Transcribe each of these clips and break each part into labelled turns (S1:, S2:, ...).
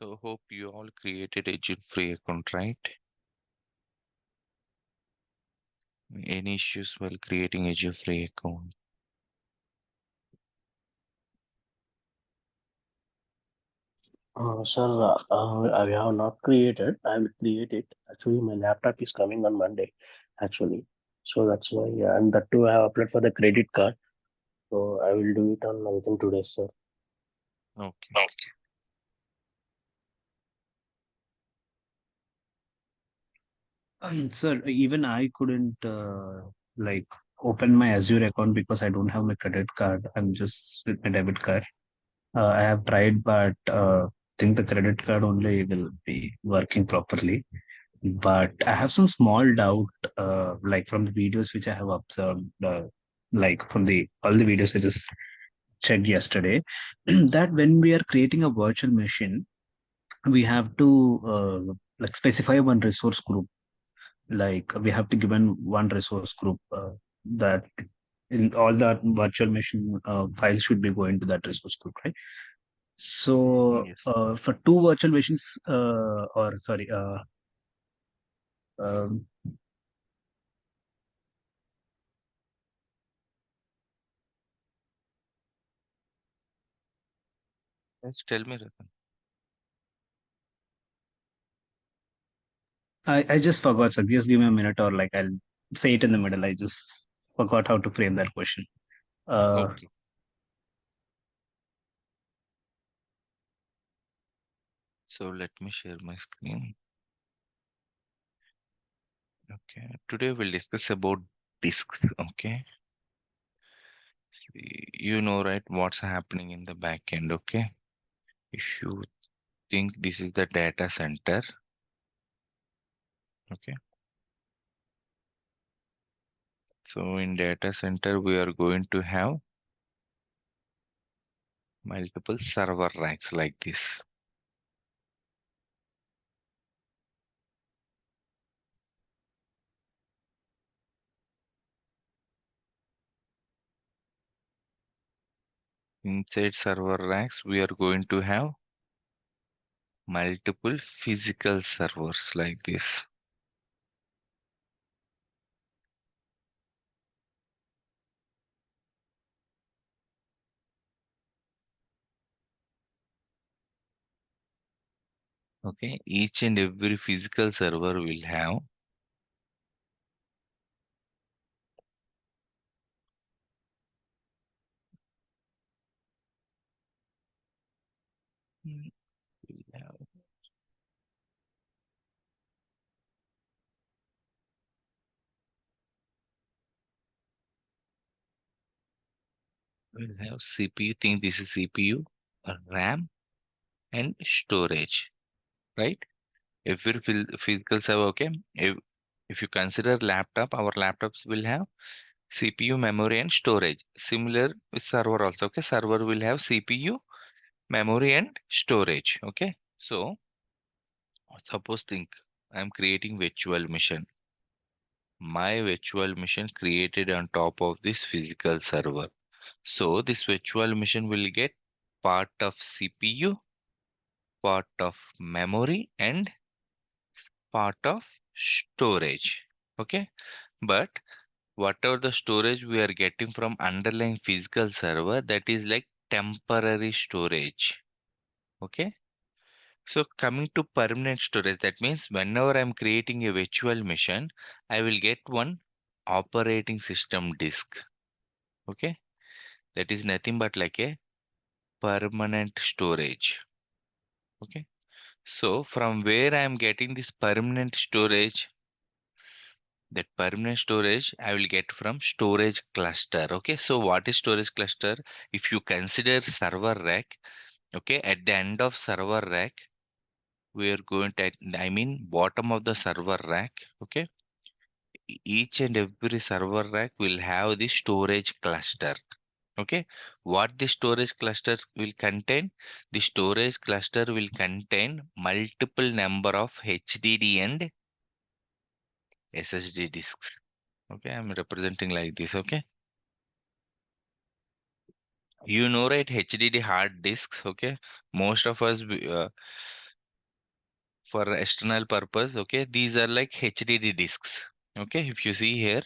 S1: So hope you all created Azure free account, right? Any issues while creating Azure free account?
S2: Sir, I have not created. I will create it. Actually, my laptop is coming on Monday. Actually, so that's why. And that too, I have applied for the credit card. So I will do it on within 2 days, sir.
S1: Okay.
S3: Sir, even I couldn't like open my Azure account because I don't have my credit card. I'm just with my debit card. I have tried, but think the credit card only will be working properly. But I have some small doubt, like from the videos which I have observed, like from the all the videos I just checked yesterday, that when we are creating a virtual machine, we have to like specify one resource group. Like we have to given one resource group that in all the virtual machine files should be going to that resource group, right? So
S1: Yes.
S3: for two virtual machines, or sorry, um,
S1: Yes, tell me, Ratan.
S3: I just forgot. So just give me a minute, or like I'll say it in the middle. I just forgot how to frame that question. Uh,
S1: Okay. So let me share my screen. Okay. Today we'll discuss about disks. Okay. See, you know, right, what's happening in the back end. Okay. If you think this is the data center, okay. So in data center, we are going to have multiple server racks like this. Inside server racks, we are going to have multiple physical servers like this. Okay, each and every physical server will have will have, will have CPU. Think this is CPU, RAM, and storage, right? Every physical server. Okay, if you consider laptop, our laptops will have CPU, memory, and storage. Similar with server also. Okay, server will have CPU, memory, and storage. Okay, so suppose think I'm creating virtual machine. My virtual machine created on top of this physical server. So this virtual machine will get part of CPU, part of memory, and part of storage. Okay, but whatever the storage we are getting from underlying physical server, that is like temporary storage. Okay, so coming to permanent storage, that means whenever I'm creating a virtual machine, I will get one operating system disk. Okay, that is nothing but like a permanent storage. Okay, so from where I am getting this permanent storage, that permanent storage I will get from storage cluster. Okay, so what is storage cluster? If you consider server rack, okay, at the end of server rack, we are going to, I mean, bottom of the server rack, okay, each and every server rack will have the storage cluster. Okay, what the storage cluster will contain? The storage cluster will contain multiple number of HDD and SSD disks. Okay, I'm representing like this. Okay, you know, right, HDD hard disks. Okay, most of us for external purpose. Okay, these are like HDD disks. Okay, if you see here,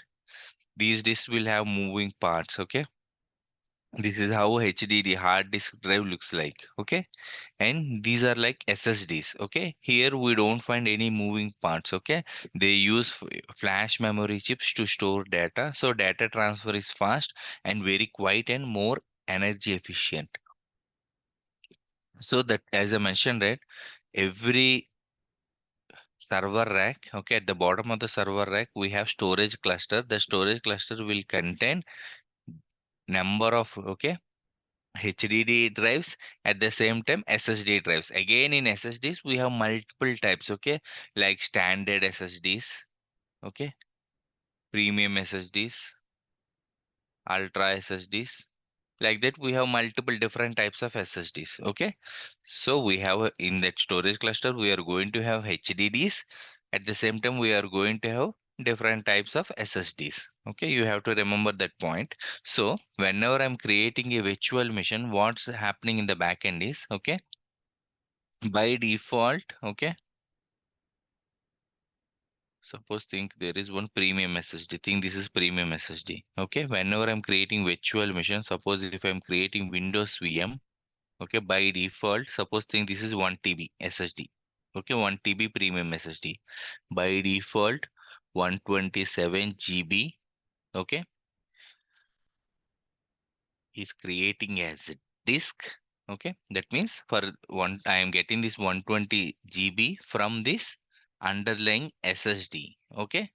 S1: these disks will have moving parts. Okay, this is how HDD hard disk drive looks like. Okay, and these are like SSDs. Okay, here we don't find any moving parts. Okay, they use flash memory chips to store data, so data transfer is fast and very quiet and more energy efficient. So that, as I mentioned, right, every server rack, okay, at the bottom of the server rack we have storage cluster. The storage cluster will contain number of, okay, HDD drives, at the same time SSD drives. Again, in SSDs we have multiple types, okay, like standard SSDs, okay, premium SSDs, ultra SSDs. Like that, we have multiple different types of SSDs. Okay, so we have in that storage cluster we are going to have HDDs. At the same time, we are going to have different types of SSDs. Okay, you have to remember that point. So whenever I'm creating a virtual machine, what's happening in the backend is, okay, by default, okay, suppose think there is one premium SSD. Think this is premium SSD. Okay, whenever I'm creating virtual machine, suppose if I'm creating Windows VM, okay, by default, suppose think this is 1 TB SSD. Okay, 1 TB premium SSD. By default, 127 GB, okay, is creating as a disk. Okay, that means for one, I am getting this 120 GB from this underlying SSD. Okay,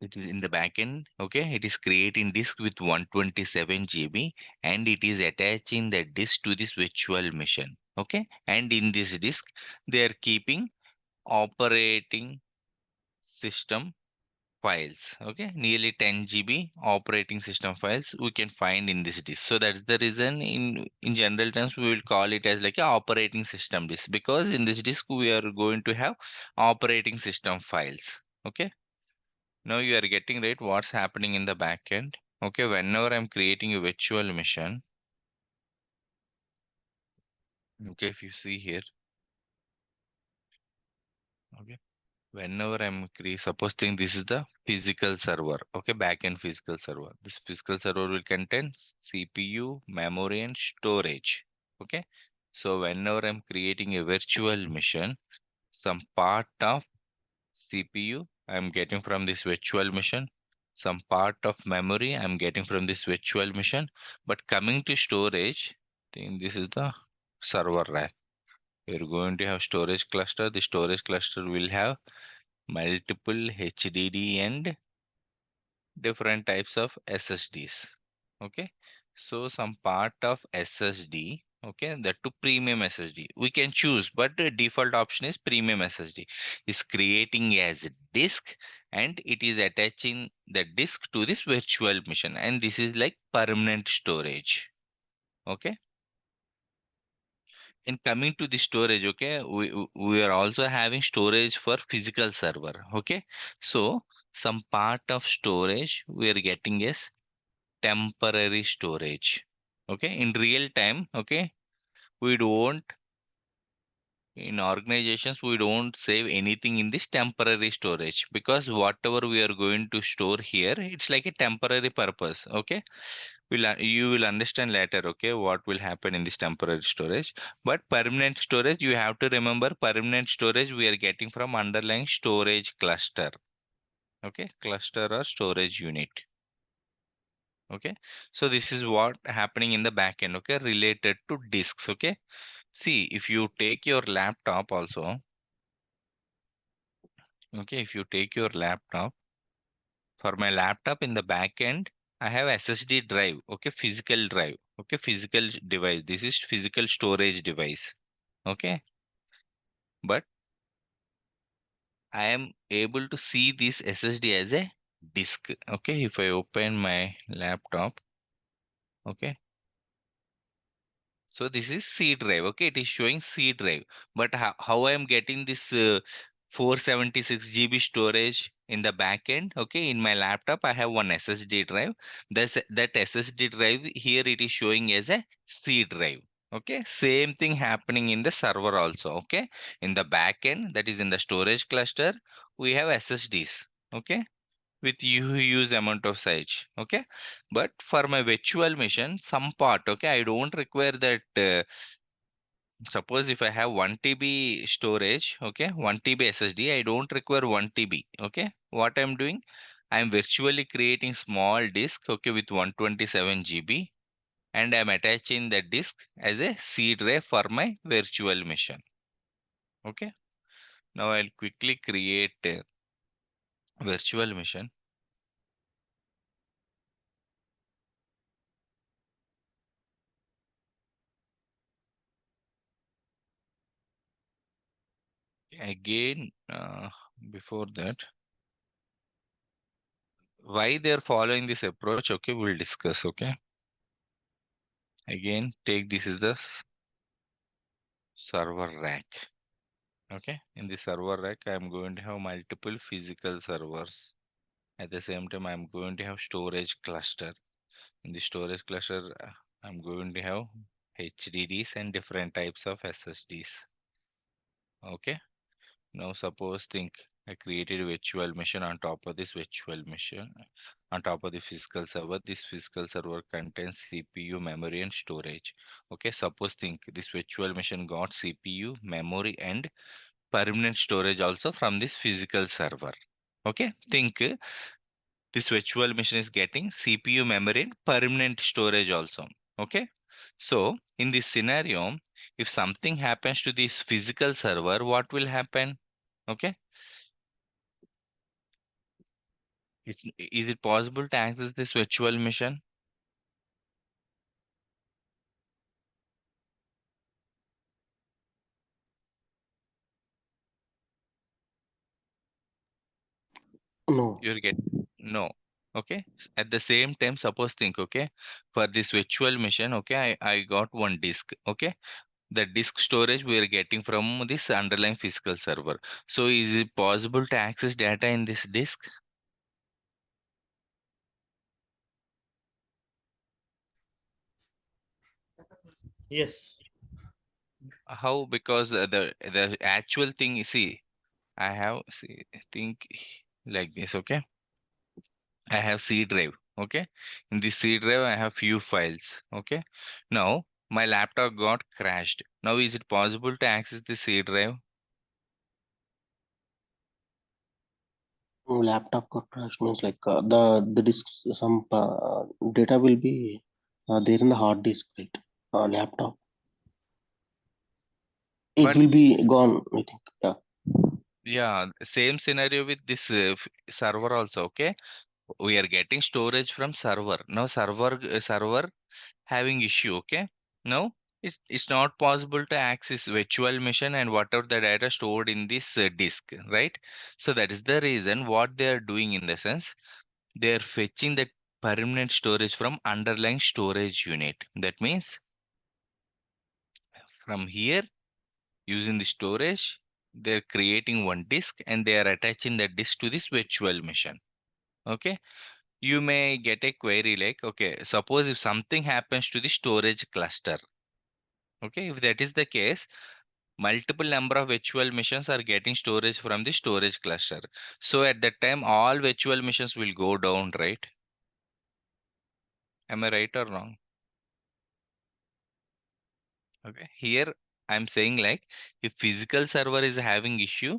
S1: it is in the backend. Okay, it is creating disk with 127 GB and it is attaching the disk to this virtual machine. Okay, and in this disk they are keeping operating system files. Okay, nearly 10 GB operating system files we can find in this disk. So that's the reason in general terms we will call it as like a operating system disk, because in this disk we are going to have operating system files. Okay, now you are getting right what's happening in the back end. Okay, whenever I'm creating a virtual machine, okay, if you see here, okay, whenever I'm creating, suppose think this is the physical server, okay, backend physical server. This physical server will contain CPU, memory, and storage. Okay, so whenever I'm creating a virtual machine, some part of CPU I'm getting from this virtual machine, some part of memory I'm getting from this virtual machine. But coming to storage, I think this is the server rack. We're going to have storage cluster. The storage cluster will have multiple HDD and different types of SSDs. Okay, so some part of SSD, okay, that to premium SSD we can choose, but the default option is premium SSD, is creating as a disk and it is attaching the disk to this virtual machine, and this is like permanent storage. Okay, and coming to the storage, okay, we are also having storage for physical server. Okay, so some part of storage we are getting is temporary storage. Okay, in real time, okay, we don't, in organizations we don't save anything in this temporary storage, because whatever we are going to store here, it's like a temporary purpose. Okay, you will understand later, okay, what will happen in this temporary storage. But permanent storage, you have to remember, permanent storage we are getting from underlying storage cluster. Okay, cluster or storage unit. Okay, so this is what happening in the backend, okay, related to disks. Okay, see, if you take your laptop also, okay, if you take your laptop, for my laptop in the backend I have SSD drive, okay, physical drive, okay, physical device, this is physical storage device. Okay, but I am able to see this SSD as a disk. Okay, if I open my laptop, okay, so this is C drive. Okay, it is showing C drive. But how I am getting this 476 GB storage in the back end? Okay, in my laptop I have one SSD drive. That SSD drive here it is showing as a C drive. Okay, same thing happening in the server also. Okay, in the backend, that is in the storage cluster, we have SSDs. Okay, with huge amount of size. Okay, but for my virtual machine, some part. Okay, I don't require that. Suppose if I have 1 TB storage, okay, 1 TB SSD, I don't require 1 TB. Okay, what I'm doing, I'm virtually creating small disk. Okay, with 127 GB, and I'm attaching the disk as a C drive for my virtual machine. Okay, now I'll quickly create a virtual machine. Again, before that, why they're following this approach? Okay, we'll discuss. Okay, again, take this is the server rack. Okay, in the server rack, I'm going to have multiple physical servers. At the same time, I'm going to have storage cluster. In the storage cluster, I'm going to have HDDs and different types of SSDs. Okay, now suppose think I created a virtual machine on top of this virtual machine, on top of the physical server. This physical server contains CPU, memory, and storage. Okay, suppose think this virtual machine got CPU, memory, and permanent storage also from this physical server. Okay, think this virtual machine is getting CPU, memory, and permanent storage also. Okay, so in this scenario, if something happens to this physical server, what will happen? Okay, is it possible to access this virtual machine?
S2: No.
S1: You'll get no. Okay, at the same time, suppose think, okay, for this virtual machine, okay, I got one disk. Okay, the disk storage we are getting from this underlying physical server. So is it possible to access data in this disk?
S2: Yes.
S1: How? Because the actual thing, you see, I have see think like this. Okay, I have C drive. Okay, in the C drive I have few files. Okay, now my laptop got crashed. Now is it possible to access the C drive?
S2: Laptop got crashed means like the disks, some data will be there in the hard disk, right? Laptop. It
S1: But
S2: will be gone, I think. Yeah.
S1: yeah, same scenario with this server also. Okay, we are getting storage from server. Now server having issue. Okay, now it's not possible to access virtual machine and whatever the data stored in this disk, right? So that is the reason what they are doing in the sense they are fetching the permanent storage from underlying storage unit. That means from here using the storage, they're creating one disk and they are attaching that disk to this virtual machine. Okay, you may get a query like, okay, suppose if something happens to the storage cluster. Okay, if that is the case, multiple number of virtual machines are getting storage from the storage cluster. So at that time, all virtual machines will go down, right? Am I right or wrong? Okay, here I'm saying like if physical server is having issue,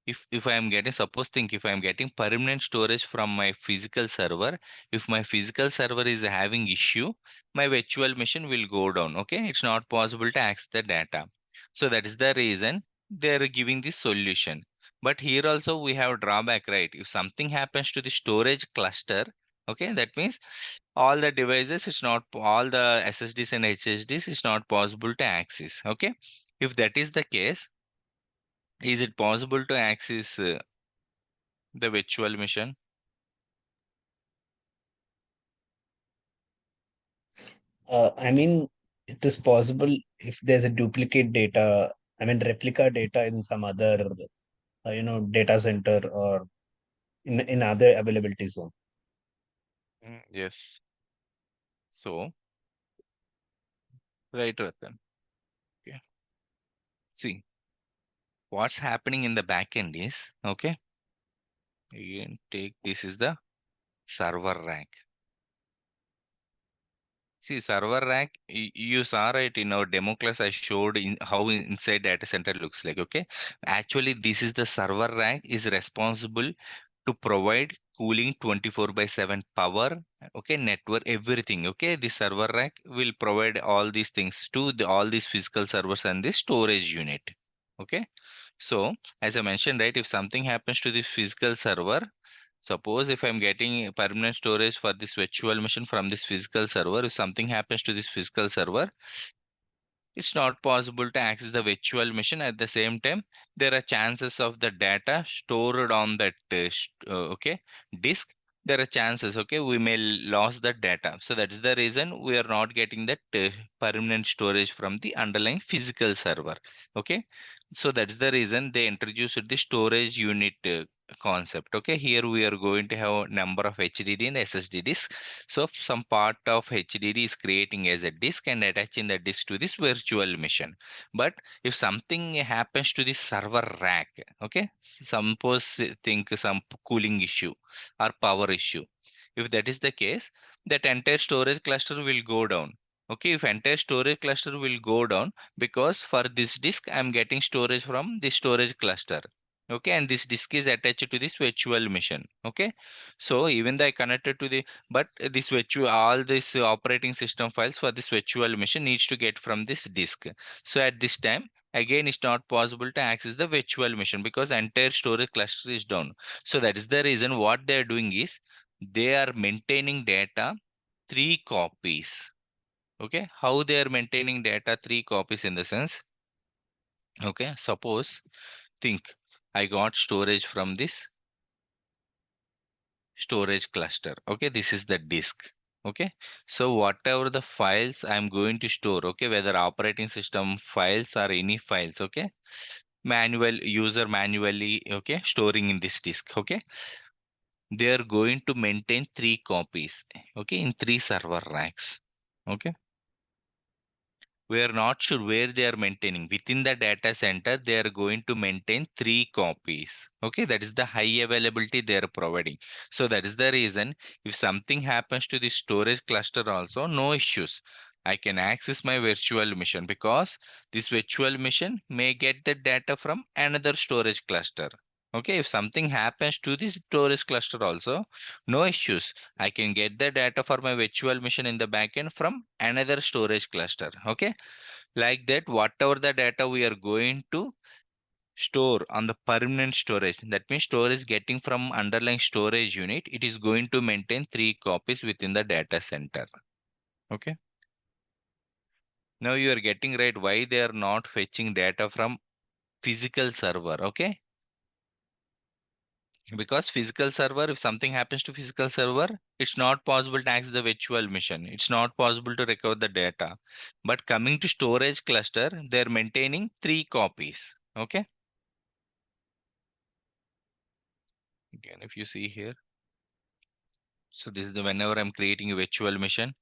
S1: if I am getting, suppose think if I am getting permanent storage from my physical server, if my physical server is having issue, my virtual machine will go down. Okay, it's not possible to access the data. So that is the reason they are giving this solution. But here also we have drawback, right? If something happens to the storage cluster, okay, that means all the devices, it's not all the SSDs and HSDs, it's not possible to access. Okay, if that is the case, is it possible to access the virtual machine?
S3: I mean, it is possible if there's a duplicate data, I mean, replica data in some other, data center or in other availability zone.
S1: Yes. So, right, Ratan. See, what's happening in the backend is, okay, again, this is the server rack. See, server rack, you saw right in our demo class, I showed in how inside data center looks like, okay? Actually, this is the server rack is responsible to provide cooling 24/7 power, okay, network, everything, okay? The server rack will provide all these things to all these physical servers and the storage unit, okay? So, as I mentioned, right, if something happens to the physical server, suppose if I'm getting permanent storage for this virtual machine from this physical server, if something happens to this physical server, it's not possible to access the virtual machine. At the same time, there are chances of the data stored on that okay, disk. There are chances, okay, we may lose the data. So that is the reason we are not getting that permanent storage from the underlying physical server. Okay, so that's the reason they introduced the storage unit concept. Okay, here we are going to have a number of HDD and SSD disks. So some part of HDD is creating as a disk and attaching the disk to this virtual machine. But if something happens to the server rack, okay, suppose think some cooling issue or power issue. If that is the case, that entire storage cluster will go down. Okay, if entire storage cluster will go down because for this disk I'm getting storage from the storage cluster. Okay, and this disk is attached to this virtual machine. Okay, so even though I connected to the but this virtual all this operating system files for this virtual machine needs to get from this disk. So at this time again it's not possible to access the virtual machine because entire storage cluster is down. So that is the reason what they are doing is they are maintaining data 3 copies. Okay, how they are maintaining data 3 copies in the sense, okay, suppose think I got storage from this storage cluster. Okay, this is the disk. Okay, so whatever the files I'm going to store, okay, whether operating system files or any files, okay, manual user manually, okay, storing in this disk. Okay, they are going to maintain 3 copies, okay, in 3 server racks. Okay, we are not sure where they are maintaining. Within the data center, they are going to maintain 3 copies. Okay, that is the high availability they are providing. So that is the reason if something happens to the storage cluster also, no issues. I can access my virtual machine because this virtual machine may get the data from another storage cluster. Okay, if something happens to this storage cluster also, no issues. I can get the data for my virtual machine in the backend from another storage cluster. Okay, like that, whatever the data we are going to store on the permanent storage, that means storage getting from underlying storage unit, it is going to maintain 3 copies within the data center. Okay, now you are getting right why they are not fetching data from physical server. Okay, because physical server, if something happens to physical server, it's not possible to access the virtual machine, it's not possible to recover the data. But coming to storage cluster, they're maintaining 3 copies. Okay, again if you see here, so this is the whenever I'm creating a virtual machine,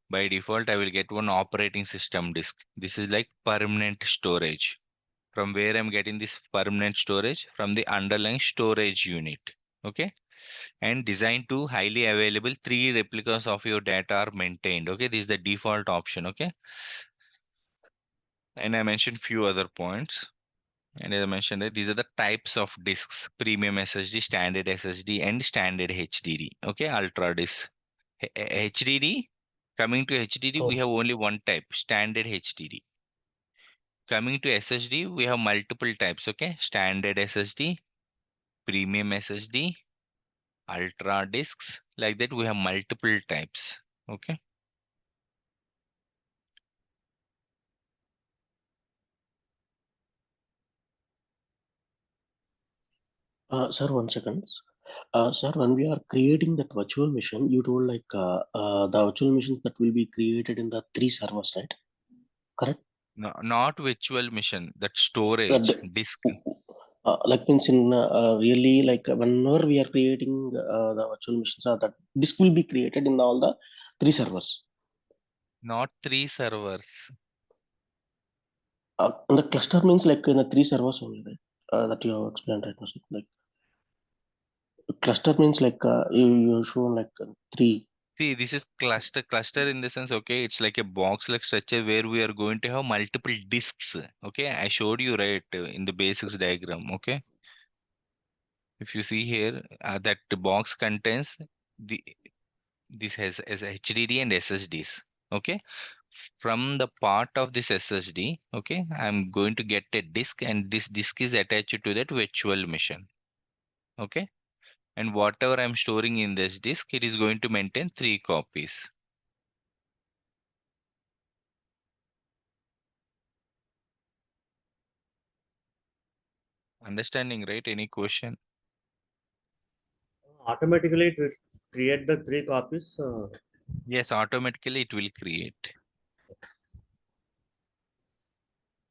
S1: by default I will get one operating system disk. This is like permanent storage. From where I'm getting this permanent storage? From the underlying storage unit. Okay, and designed to highly available 3 replicas of your data are maintained. Okay, this is the default option. Okay, and I mentioned few other points, and as I mentioned these are the types of disks: premium SSD, standard SSD, and standard HDD. Okay, ultra disk. HDD, coming to HDD we
S2: Oh,
S1: have only one type, standard HDD. Coming to SSD we have multiple types. Okay, standard SSD, premium SSD, ultra disks, like that we have multiple types. Okay,
S2: sir, 1 second. Sir, when we are creating that virtual machine, you told like the virtual machines that will be created in the 3 servers, right? Correct?
S1: no, not virtual machine, that
S2: The,
S1: storage
S2: d-
S1: disk.
S2: like means in really like whenever we are creating the virtual machines, that disk will be created in all the 3 servers.
S1: Not 3 servers.
S2: The cluster means like in the 3 servers only, right? That you have explained right now. So, like cluster means like you show like three.
S1: See, this is cluster. Cluster in the sense, okay, it's like a box-like structure where we are going to have multiple disks. Okay, I showed you right in the basics diagram. Okay, if you see here, that the box contains the this has HDD and SSDs. Okay, from the part of this SSD, okay, I'm going to get a disk, and this disk is attached to that virtual machine. Okay, and whatever I'm storing in this disk, it is going to maintain 3 copies. Understanding, right? Any question?
S4: Automatically it will create the 3 copies.
S1: Yes, automatically it will create.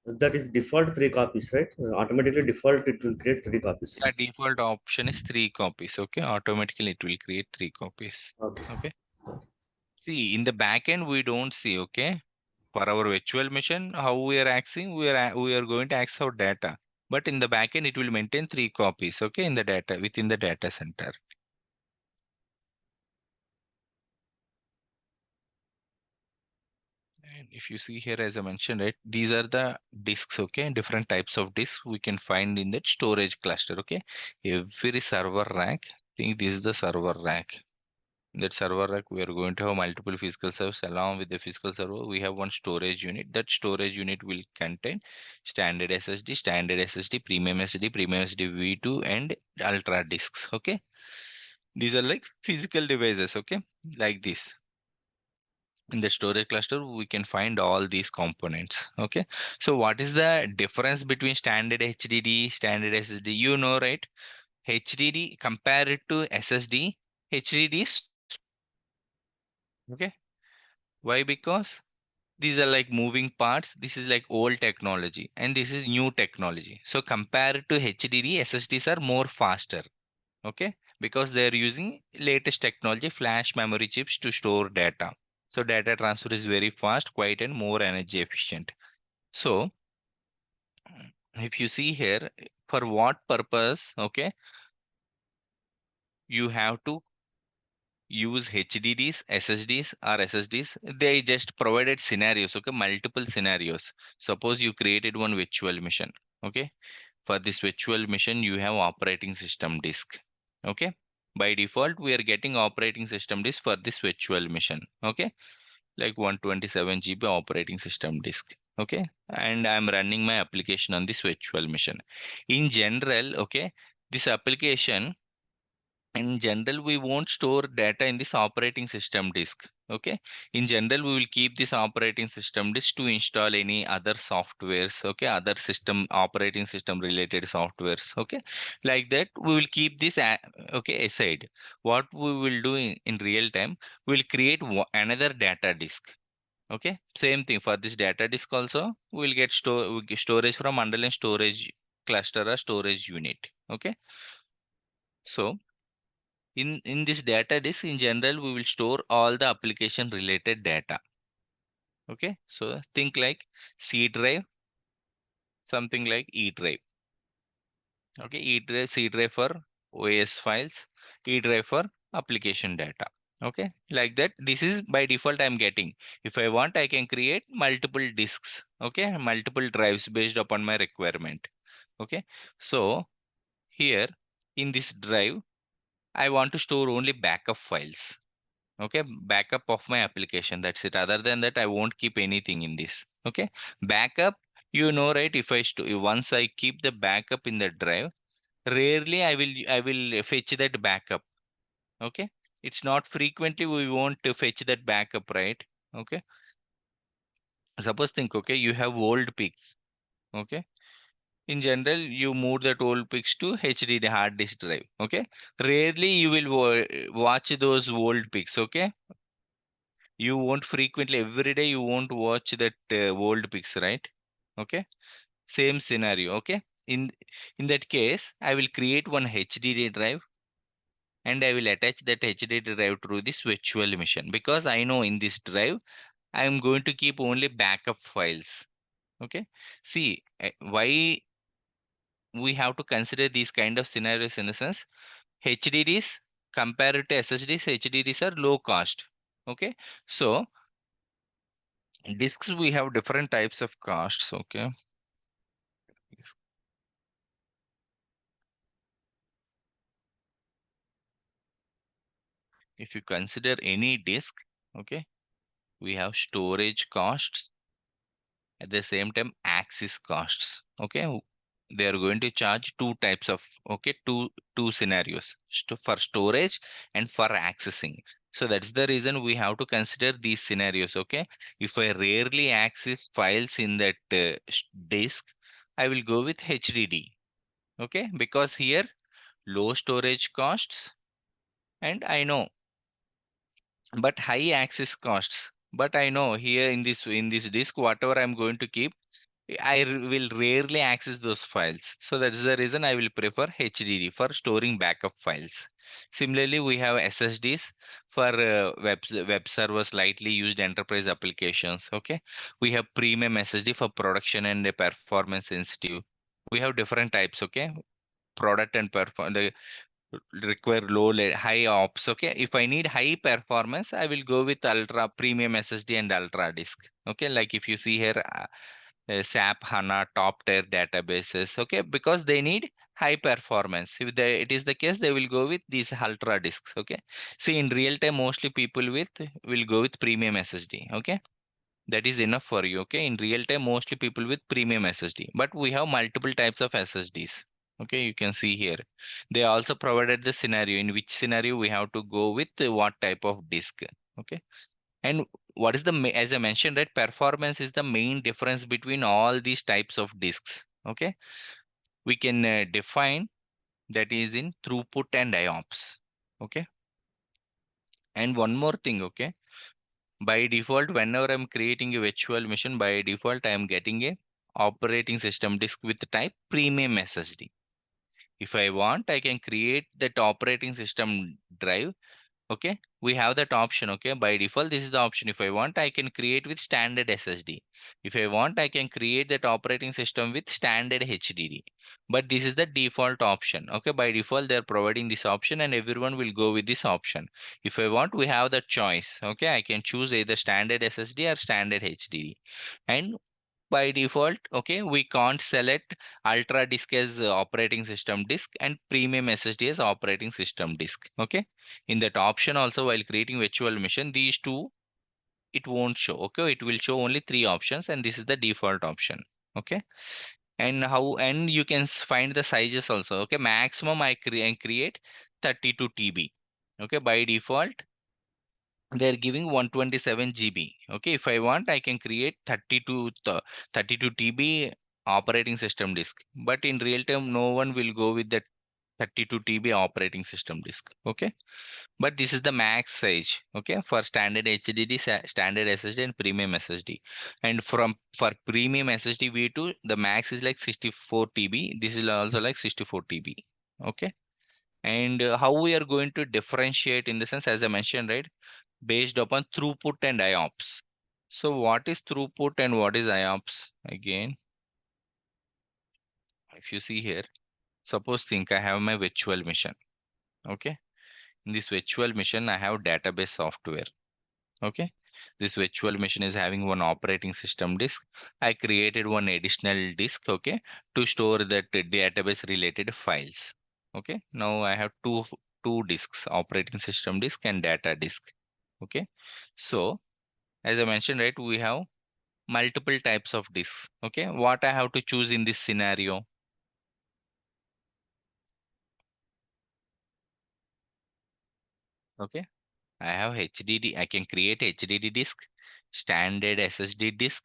S4: That is default 3 copies, right? Automatically default it will create 3 copies.
S1: The default option is 3 copies. Okay, automatically it will create 3 copies.
S4: Okay.
S1: Okay. See, in the backend we don't see. Okay, for our virtual machine, how we are accessing, we are going to access our data. But in the backend, it will maintain 3 copies. Okay, in the data within the data center. And if you see here, as I mentioned, right, these are the disks, okay, different types of disks we can find in that storage cluster, okay. Every server rack, I think this is the server rack. In that server rack, we are going to have multiple physical servers. Along with the physical server, we have one storage unit. That storage unit will contain standard SSD, premium SSD V2, and ultra disks, okay. These are like physical devices, okay, like this. In the storage cluster we can find all these components. Okay, so what is the difference between standard HDD, standard SSD? You know, right? HDD compared to SSD, HDD is okay. Why? Because these are like moving parts. This is like old technology and this is new technology. So compared to HDD, SSDs are more faster. Okay, because they are using latest technology, flash memory chips to store data. So data transfer is very fast, quiet, and more energy efficient. So if you see here, for what purpose, okay, you have to use HDDs, SSDs, or SSDs. They just provided scenarios, okay, multiple scenarios. Suppose you created one virtual machine, okay. For this virtual machine, you have operating system disk, okay. By default, we are getting operating system disk for this virtual machine, okay, like 127 GB operating system disk. Okay, and I'm running my application on this virtual machine. In general, okay, this application in general we won't store data in this operating system disk. Okay, in general we will keep this operating system disk to install any other softwares, okay, other system operating system related softwares, okay, like that we will keep this okay aside. What we will do in real time, we'll create another data disk. Okay, same thing for this data disk also we'll get storage from underlying storage cluster or storage unit. Okay, so in this data disk in general we will store all the application related data. Okay, so think like C drive, something like E drive. Okay, E drive, C drive for OS files, E drive for application data. Okay, like that. This is by default I'm getting. If I want, I can create multiple disks. Okay, multiple drives based upon my requirement. Okay, so here in this drive, I want to store only backup files. Okay, backup of my application. That's it. Other than that, I won't keep anything in this. Okay, backup. You know, right? If once I keep the backup in the drive, rarely I will fetch that backup. Okay, it's not frequently we want to fetch that backup, right? Okay, suppose think, okay, you have old pics. Okay, in general you move that old pics to HDD hard disk drive. Okay, rarely you will watch those old pics. Okay, you won't frequently every day you won't watch that old pics, right? Okay, same scenario. Okay, in that case I will create one HDD drive and I will attach that HDD drive to this virtual machine because I know in this drive I am going to keep only backup files. Okay. See, why we have to consider these kind of scenarios in the sense HDDs compared to SSDs, HDDs are low cost. Okay. So disks, we have different types of costs. Okay. If you consider any disk, okay, we have storage costs, at the same time access costs. Okay, they are going to charge two types of, okay, two scenarios for storage and for accessing. So that's the reason we have to consider these scenarios. Okay, if I rarely access files in that disk, I will go with HDD. Okay, because here low storage costs, and I know, but high access costs. But I know here in this disk, whatever I'm going to keep, will rarely access those files. So that's the reason I will prefer HDD for storing backup files. Similarly, we have SSDs for web servers, lightly used enterprise applications. Okay, we have premium SSD for production and performance sensitive. We have different types. Okay, product and perform the require high ops. Okay, if I need high performance, I will go with ultra premium SSD and ultra disk. Okay, like if you see here, SAP HANA top tier databases. Okay, because they need high performance. If it is the case, they will go with these ultra disks. Okay, see, in real time, mostly people will go with premium SSD. Okay, that is enough for you. Okay, in real time, mostly people with premium SSD, but we have multiple types of SSDs. Okay, you can see here they also provided the scenario, in which scenario we have to go with what type of disk. Okay, and what is as I mentioned, right, performance is the main difference between all these types of disks. Okay, we can define that is in throughput and IOPS. Okay, and one more thing. Okay, by default, whenever I'm creating a virtual machine, by default I am getting a operating system disk with type premium SSD. If I want, I can create that operating system drive. Okay, we have that option. Okay, by default this is the option. If I want, I can create with standard SSD. If I want, I can create that operating system with standard HDD, but this is the default option. Okay, by default they are providing this option and everyone will go with this option. If I want, we have the choice. Okay, I can choose either standard SSD or standard HDD. And by default, okay, we can't select ultra disk as operating system disk and premium SSD as operating system disk. Okay, in that option also, while creating virtual machine, these two it won't show. Okay, it will show only three options and this is the default option. Okay, and you can find the sizes also. Okay, maximum I create 32 TB. Okay, by default they're giving 127 GB. Okay, if I want, I can create 32 TB operating system disk. But in real time, no one will go with that 32 TB operating system disk. Okay, but this is the max size. Okay, for standard HDD, standard SSD, and premium SSD. And for premium SSD V2, the max is like 64 TB. This is also like 64 TB. Okay, and how we are going to differentiate in the sense, as I mentioned, right, based upon throughput and IOPS. So what is throughput and what is IOPS? Again, if you see here, suppose think I have my virtual machine. Okay, in this virtual machine, I have database software. Okay, this virtual machine is having one operating system disk. I created one additional disk, okay, to store that database related files. Okay, now I have two disks, operating system disk and data disk. Okay, so as I mentioned, right, we have multiple types of disks. Okay, what I have to choose in this scenario? Okay, I have HDD. I can create HDD disk, standard SSD disk,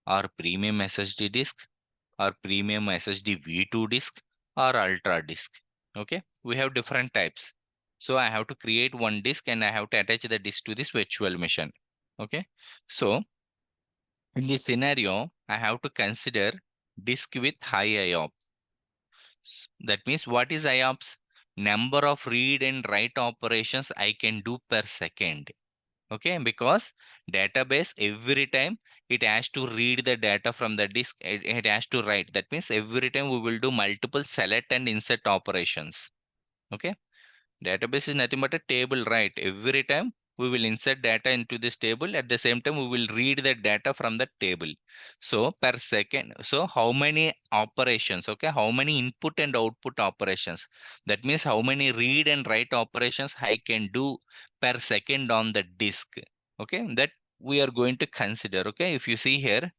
S1: or premium SSD disk, or premium SSD V2 disk, or ultra disk. Okay, we have different types. So I have to create one disk and I have to attach the disk to this virtual machine. Okay, so in this scenario, I have to consider disk with high IOPS. That means what is IOPS? Number of read and write operations I can do per second. Okay, because database every time it has to read the data from the disk, it has to write. That means every time we will do multiple select and insert operations. Okay, database is nothing but a table, right? Every time we will insert data into this table, at the same time we will read the data from the table. So per second, so how many operations, okay, how many input and output operations, that means how many read and write operations I can do per second on the disk. Okay, that we are going to consider. Okay, if you see here,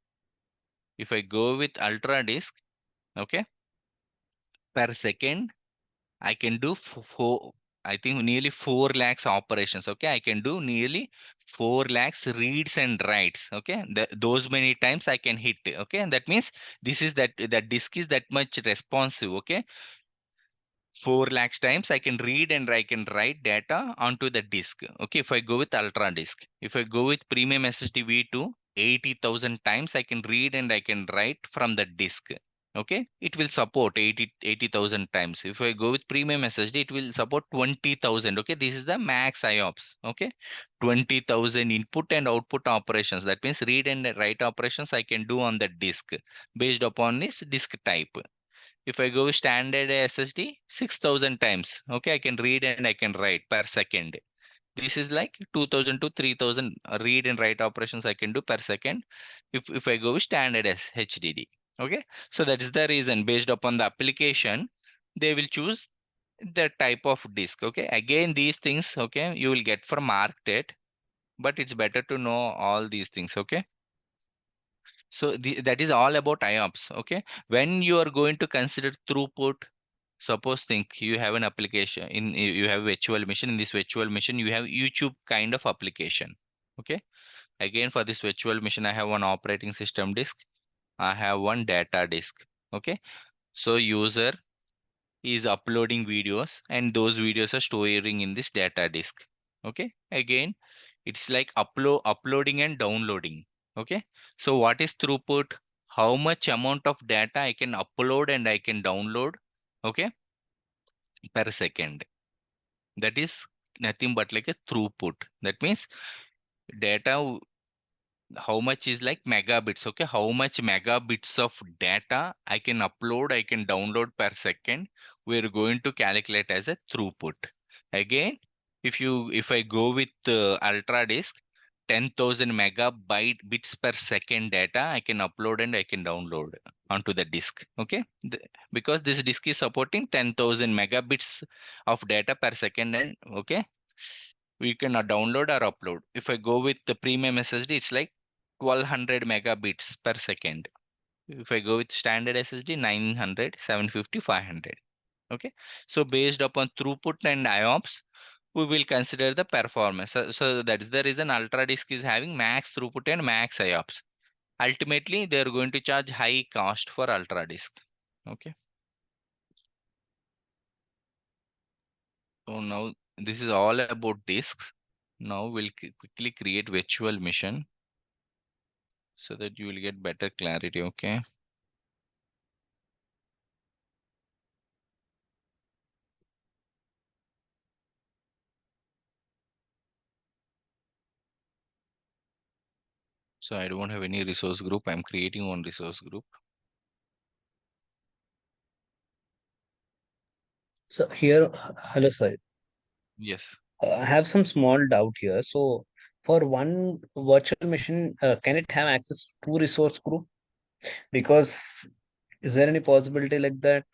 S1: if I go with ultra disk, okay, per second I can do four, I think nearly 4 lakhs operations. Okay, I can do nearly 4 lakhs reads and writes. Okay, those many times I can hit. Okay, that means this is that disk is that much responsive. Okay, 4 lakhs times I can read and I can write data onto the disk. Okay, if I go with ultra disk, if I go with premium SSD V2, 80,000 times I can read and I can write from the disk. Okay, it will support 80,000 times. If I go with premium SSD, it will support 20,000. Okay, this is the max IOPS. Okay, 20,000 input and output operations. That means read and write operations I can do on the disk based upon this disk type. If I go standard SSD, 6,000 times. Okay, I can read and I can write per second. This is like 2,000 to 3,000 read and write operations I can do per second if I go with standard as HDD. Okay, so that is the reason based upon the application, they will choose the type of disk. Okay, again, these things, okay, you will get from market, but it's better to know all these things. Okay. So that is all about IOPS. Okay. When you are going to consider throughput, suppose think you have an application you have virtual machine. In this virtual machine, you have YouTube kind of application. Okay. Again, for this virtual machine, I have one operating system disk. I have one data disk. Okay. So user is uploading videos and those videos are storing in this data disk. Okay. Again, it's like uploading and downloading. Okay, so what is throughput? How much amount of data I can upload and I can download, okay, per second. That is nothing but like a throughput. That means data, how much is like megabits. Okay, how much megabits of data I can upload, I can download per second, we're going to calculate as a throughput. Again, if I go with ultra disk, 10,000 megabyte bits per second data I can upload and I can download onto the disk. Okay, because this disk is supporting 10,000 megabits of data per second, and okay, we can download or upload. If I go with the premium SSD, it's like 1200 megabits per second. If I go with standard SSD, 900, 750, 500. Okay. So based upon throughput and IOPS, we will consider the performance. So that's the reason Ultra Disk is having max throughput and max IOPS. Ultimately, they are going to charge high cost for Ultra Disk. Okay. So now this is all about disks. Now we'll quickly create virtual machine so that you will get better clarity. Okay. So I don't have any resource group. I'm creating one resource group.
S3: So here, hello, sir.
S1: Yes.
S3: I have some small doubt here. So for one virtual machine, can it have access to two resource group? Because is there any possibility like that?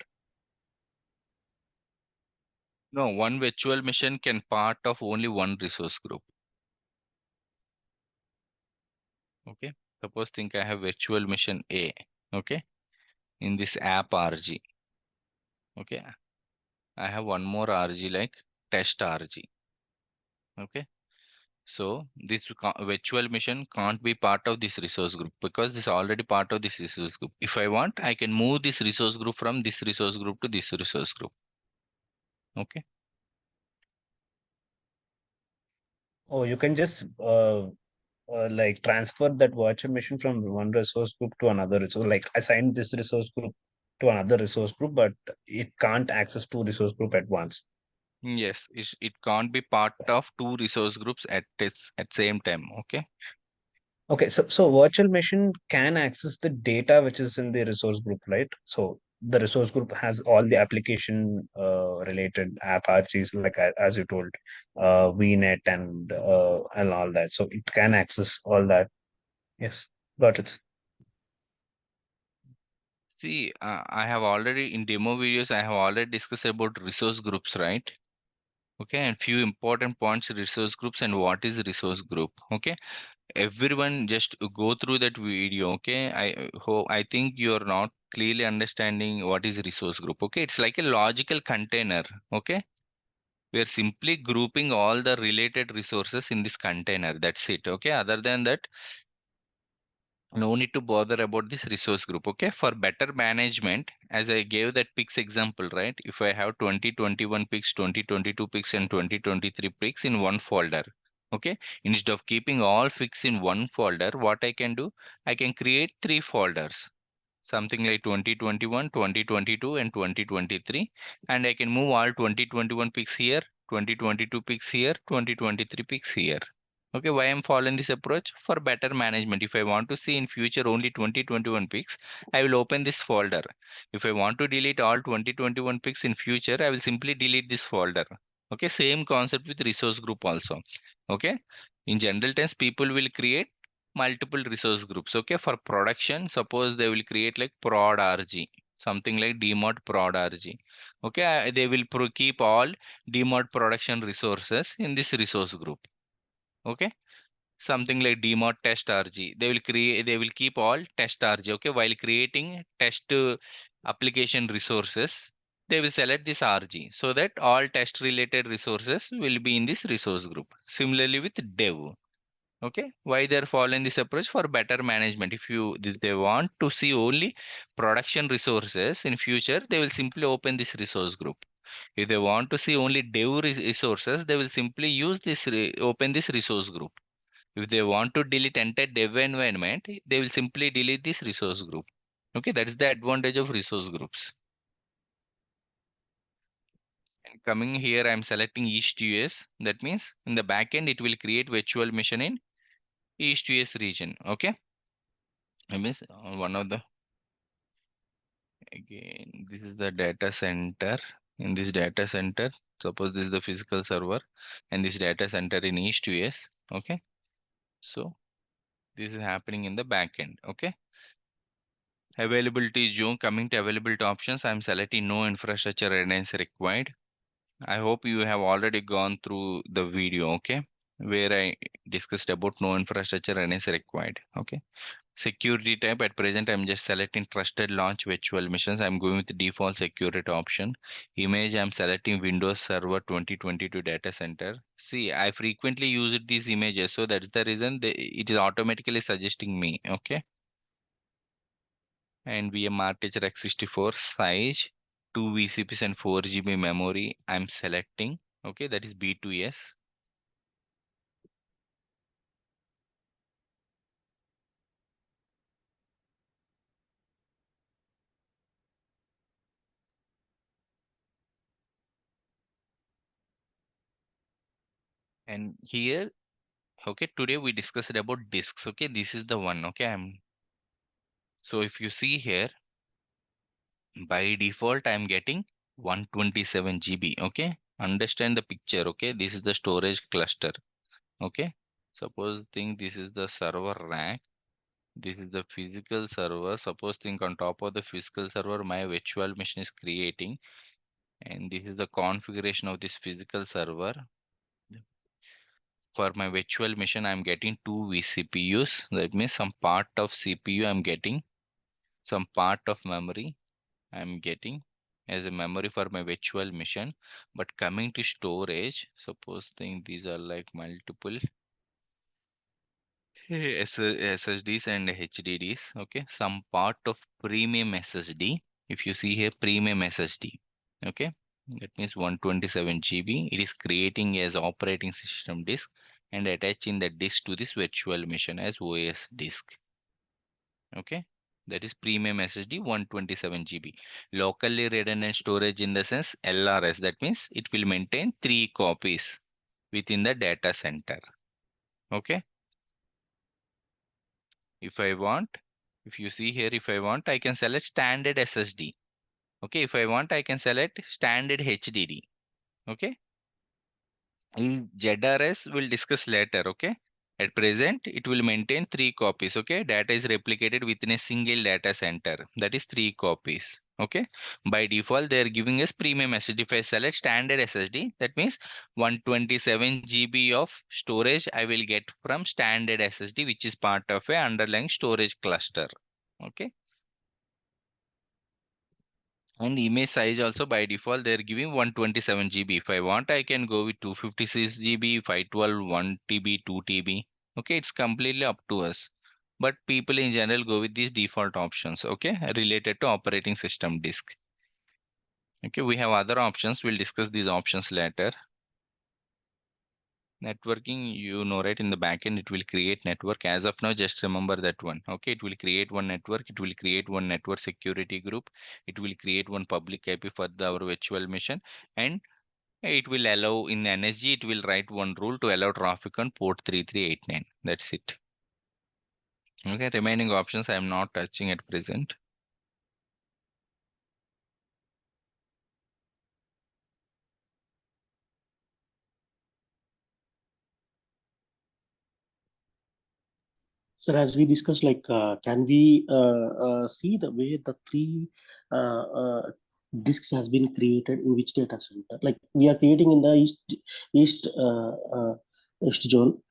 S1: No, one virtual machine can part of only one resource group. Okay. Suppose think I have virtual machine A. Okay. In this app RG. Okay. I have one more RG like test RG. Okay. So this virtual machine can't be part of this resource group because this is already part of this resource group. If I want, I can move this resource group from this resource group to this resource group. Okay.
S3: Oh, you can just like transfer that virtual machine from one resource group to another resource. Like assign this resource group to another resource group, but it can't access two resource group at once.
S1: Yes, it can't be part of two resource groups at same time. Okay.
S3: Okay, so virtual machine can access the data which is in the resource group, right? So the resource group has all the application related app RGs, like as you told, VNet and all that. So it can access all that. Yes, got it.
S1: See, I have already in demo videos, I have already discussed about resource groups, right? Okay, and few important points resource groups and what is resource group. Okay, everyone just go through that video. Okay, I think you are not clearly understanding what is resource group. Okay, it's like a logical container. Okay, we are simply grouping all the related resources in this container. That's it. Okay, other than that, no need to bother about this resource group. Okay, for better management, as I gave that pics example, right? If I have 2021 pics, 2022 pics, and 2023 pics in one folder, okay, instead of keeping all pics in one folder, what I can do, I can create three folders, something like 2021, 2022, and 2023, and I can move all 2021 pics here, 2022 pics here, 2023 pics here. Okay, why I'm following this approach? For better management. If I want to see in future only 2021 pics, I will open this folder. If I want to delete all 2021 pics in future, I will simply delete this folder. Okay, same concept with resource group also. Okay, in general terms, people will create multiple resource groups. Okay, for production, suppose they will create like prod RG, something like dmod prod RG. Okay, they will keep all dmod production resources in this resource group. Okay, something like dmod test RG, they will keep all test RG. Okay, while creating test application resources, they will select this RG so that all test related resources will be in this resource group. Similarly with dev. Okay, why they're following this approach? For better management. If they want to see only production resources in future, they will simply open this resource group. If they want to see only dev resources, they will simply use this open this resource group. If they want to delete entire dev environment, they will simply delete this resource group. Okay, that's the advantage of resource groups. And coming here, I'm selecting East US. That means in the backend, it will create virtual machine in East US region. Okay, I mean on one of the, again, this is the data center. In this data center, suppose this is the physical server, and this data center in East US. Okay, so this is happening in the backend. Okay. Availability zone, coming to availability options, I'm selecting no infrastructure readiness required. I hope you have already gone through the video, okay, where I discussed about no infrastructure readiness required. Okay. Security type, at present I'm just selecting trusted launch virtual machines. I'm going with the default security option. Image, I'm selecting Windows Server 2022 data center. See, I frequently use these images, so that's the reason it is automatically suggesting me. Okay. And VM architecture x64 size, 2 VCPs and 4 GB memory. I'm selecting. Okay, that is B2S. And here, okay, today we discussed about disks. Okay, this is the one. Okay, so if you see here, by default, I'm getting 127 GB. Okay, understand the picture. Okay, this is the storage cluster. Okay, suppose think this is the server rack. This is the physical server. Suppose think on top of the physical server, my virtual machine is creating, and this is the configuration of this physical server. For my virtual machine, I'm getting two vCPUs. That means some part of CPU I'm getting, some part of memory I'm getting as a memory for my virtual machine. But coming to storage, suppose think these are like multiple SSDs and HDDs. Okay, some part of premium SSD. If you see here, premium SSD. Okay, that means 127 GB. It is creating as operating system disk and attaching the disk to this virtual machine as OS disk. Okay, That is premium SSD 127 GB. Locally redundant storage in the sense LRS. That means it will maintain 3 copies within the data center. Okay. If you see here, if I want, I can select standard SSD. Okay. If I want, I can select standard HDD. Okay. In ZRS, we'll discuss later. Okay. At present, it will maintain 3 copies. Okay. Data is replicated within a single data center. That is 3 copies. Okay. By default, they are giving us premium SSD. If I select standard SSD, that means 127 GB of storage I will get from standard SSD, which is part of a underlying storage cluster. Okay. And image size also by default they're giving 127 GB. If I want, I can go with 256 GB, 512, 1 TB, 2 TB. Okay, it's completely up to us. But people in general go with these default options, okay, related to operating system disk. Okay, we have other options. We'll discuss these options later. Networking, you know, right, in the backend, it will create network. As of now, just remember that one. Okay, it will create one network. It will create one network security group. It will create one public IP for our virtual machine, and it will allow in NSG. It will write one rule to allow traffic on port 3389. That's it. Okay, remaining options I am not touching at present.
S2: Sir, as we discussed, like, can we see the way the three disks has been created in which data center? Like, we are creating in the east zone.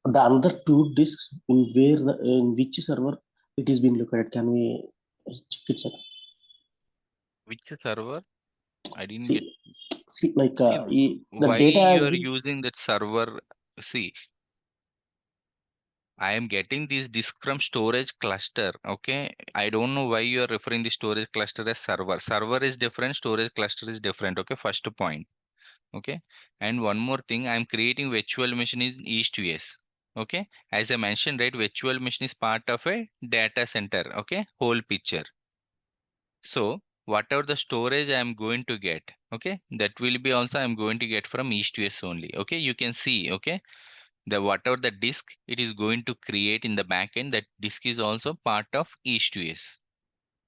S2: The other two disks in which server it is being located? Can we check it, sir?
S1: Which server? I didn't get.
S2: See, like,
S1: See,
S2: the
S1: why
S2: data has
S1: you are
S2: been.
S1: using that server? See, I am getting this disk from storage cluster. Okay. I don't know why you are referring the storage cluster as server. Server is different, storage cluster is different. Okay. First point. Okay. And one more thing, I'm creating virtual machine in east US. Okay. As I mentioned, right, virtual machine is part of a data center. Okay. Whole picture. So whatever the storage I'm going to get, okay, that will be also I'm going to get from east US only. Okay. You can see, okay, the whatever the disk it is going to create in the backend, that disk is also part of east-to-west.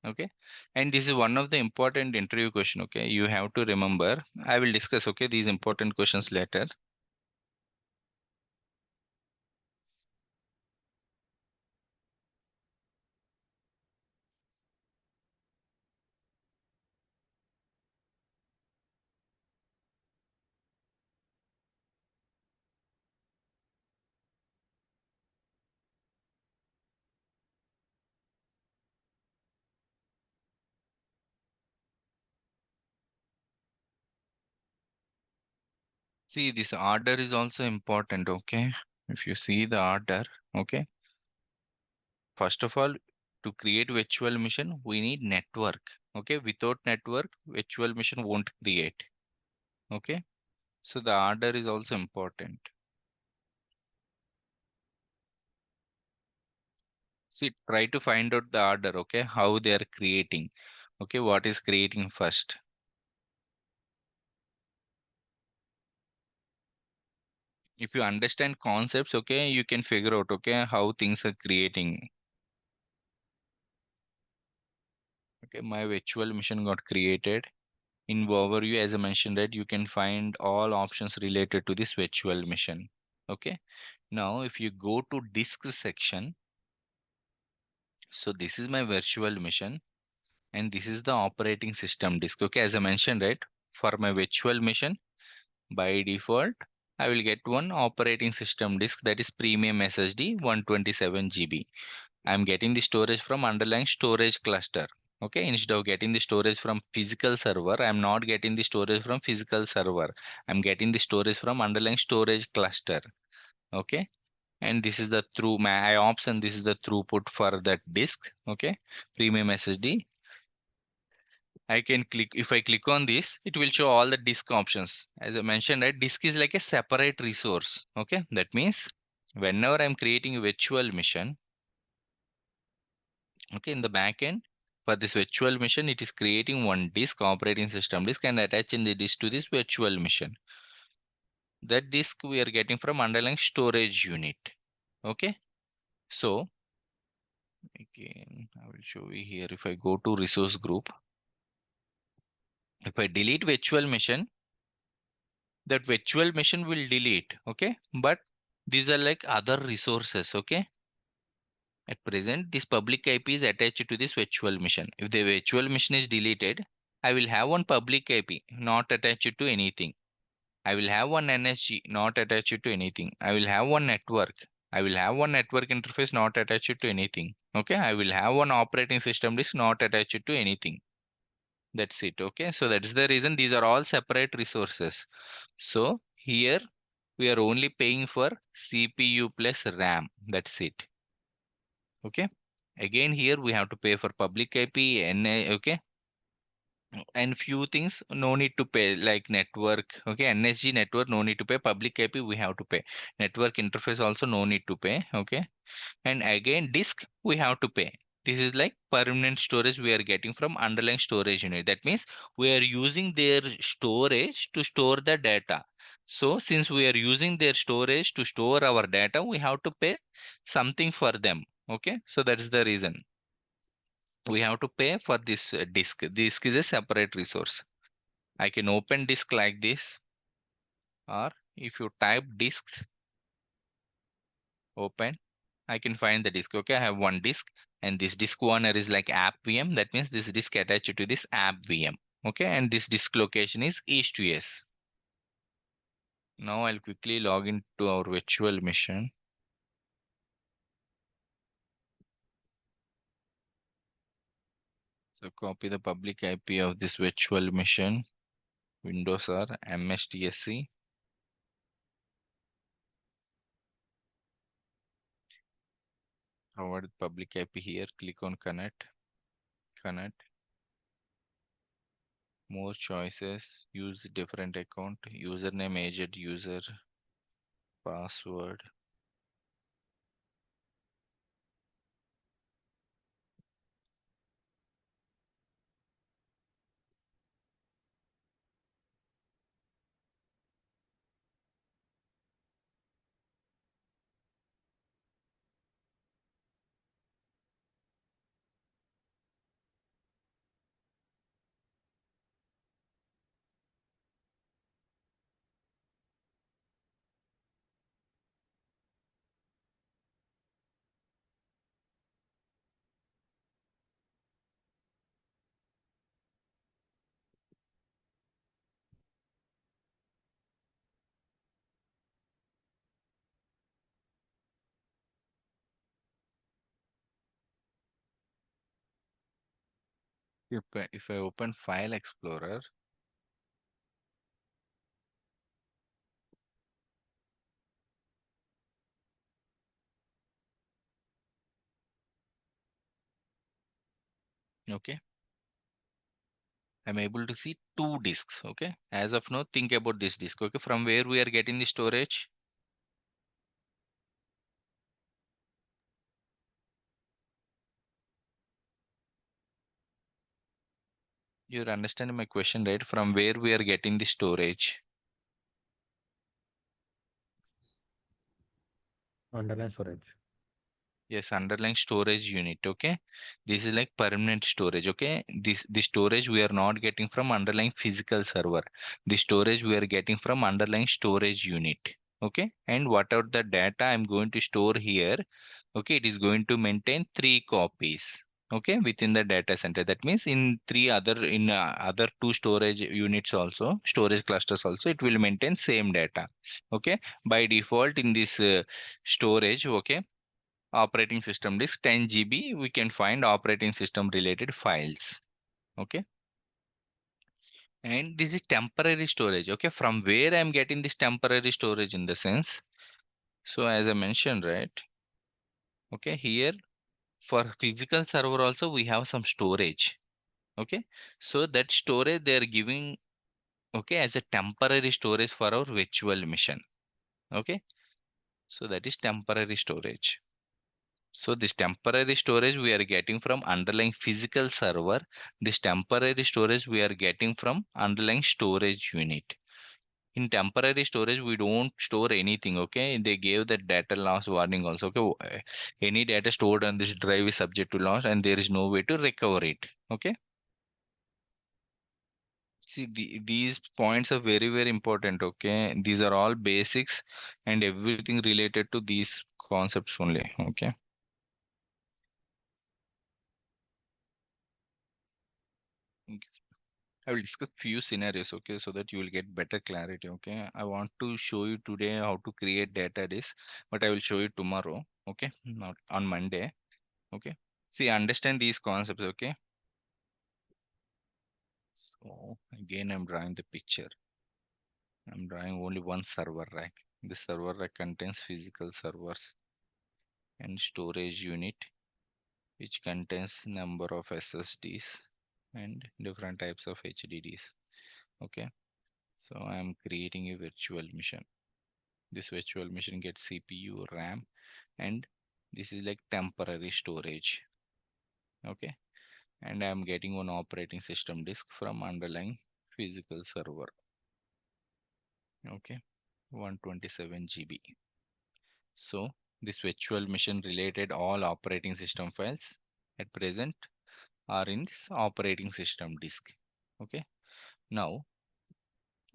S1: Okay, and this is one of the important interview question. Okay, you have to remember. I will discuss, okay, these important questions later. See, this order is also important. Okay, if you see the order, okay, first of all, to create virtual machine we need network. Okay, without network virtual machine won't create. Okay, so the order is also important. See, try to find out the order, okay, how they are creating. Okay, what is creating first? If you understand concepts, okay, you can figure out, okay, how things are creating. Okay, my virtual machine got created. In overview, as I mentioned, that you can find all options related to this virtual machine. Okay, now if you go to disk section, so this is my virtual machine and this is the operating system disk. Okay, as I mentioned, right, for my virtual machine, by default, I will get one operating system disk, that is premium SSD 127 GB. I'm getting the storage from underlying storage cluster. Okay, instead of getting the storage from physical server, I'm not getting the storage from physical server. I'm getting the storage from underlying storage cluster. Okay, and this is the through my IOPS and this is the throughput for that disk. Okay, premium SSD. I can click, if I click on this, it will show all the disk options. As I mentioned, right, disk is like a separate resource. Okay, that means whenever I'm creating a virtual machine, Okay, in the back end, for this virtual machine, it is creating one disk, operating system disk, and attaching the disk to this virtual machine. That disk we are getting from underlying storage unit. Okay, so again, I will show you here. If I go to resource group, if I delete virtual machine, that virtual machine will delete. Okay, but these are like other resources. Okay, at present, this public IP is attached to this virtual machine. If the virtual machine is deleted, I will have one public IP not attached to anything. I will have one NSG not attached to anything. I will have one network. I will have one network interface not attached to anything. Okay, I will have one operating system disk not attached to anything. That's it. Okay, so that's the reason these are all separate resources. So here we are only paying for CPU plus RAM. That's it. Okay, again here we have to pay for public IP and okay, and few things no need to pay like network. Okay, NSG network no need to pay, public IP we have to pay, network interface also no need to pay. Okay, and again disk we have to pay. This is like permanent storage we are getting from underlying storage unit. That means we are using their storage to store the data. So since we are using their storage to store our data, we have to pay something for them. Okay, so that is the reason we have to pay for this disk. Disk is a separate resource. I can open disk like this, or if you type disks, open, I can find the disk. Okay, I have one disk, and this disk owner is like app VM. That means this disk attached to this app VM. Okay, and this disk location is east to US. Now I'll quickly log into our virtual machine. So copy the public IP of this virtual machine. Windows are MSTSC. Provide public IP here. Click on connect. Connect. More choices. Use different account. Username, agent user. Password. If I open File Explorer, okay, I'm able to see two disks. Okay, as of now, think about this disk. Okay, from where we are getting the storage. You're understanding my question, right? From where we are getting the storage.
S5: Underline storage.
S1: Yes, underlying storage unit. Okay, this is like permanent storage. Okay, the storage we are not getting from underlying physical server. The storage we are getting from underlying storage unit. Okay, and whatever the data I'm going to store here, okay, it is going to maintain 3 copies. Okay, within the data center. That means in other two storage units also, storage clusters also, it will maintain same data. Okay, by default in this storage. Okay, operating system disk 10 GB, we can find operating system related files. Okay, and this is temporary storage. Okay, from where I'm getting this temporary storage in the sense, so as I mentioned, right? Okay, here for physical server also we have some storage. Okay, so that storage they are giving, okay, as a temporary storage for our virtual machine. Okay, so that is temporary storage. So this temporary storage we are getting from underlying physical server. This temporary storage we are getting from underlying storage unit. In temporary storage, we don't store anything. Okay, they gave the data loss warning also. Okay, any data stored on this drive is subject to loss, and there is no way to recover it. Okay. See, these points are very, very important. Okay, these are all basics and everything related to these concepts only. Okay. I will discuss few scenarios, okay, so that you will get better clarity. Okay, I want to show you today how to create data disk, but I will show you tomorrow. Okay, not on Monday. Okay, see, understand these concepts. Okay, so again, I'm drawing the picture. I'm drawing only one server rack. This server rack contains physical servers and storage unit, which contains number of SSDs and different types of HDDs. Okay, so I'm creating a virtual machine. This virtual machine gets CPU, RAM, and this is like temporary storage. Okay, and I'm getting one operating system disk from underlying physical server. Okay, 127 GB. So this virtual machine related all operating system files at present are in this operating system disk. Okay, now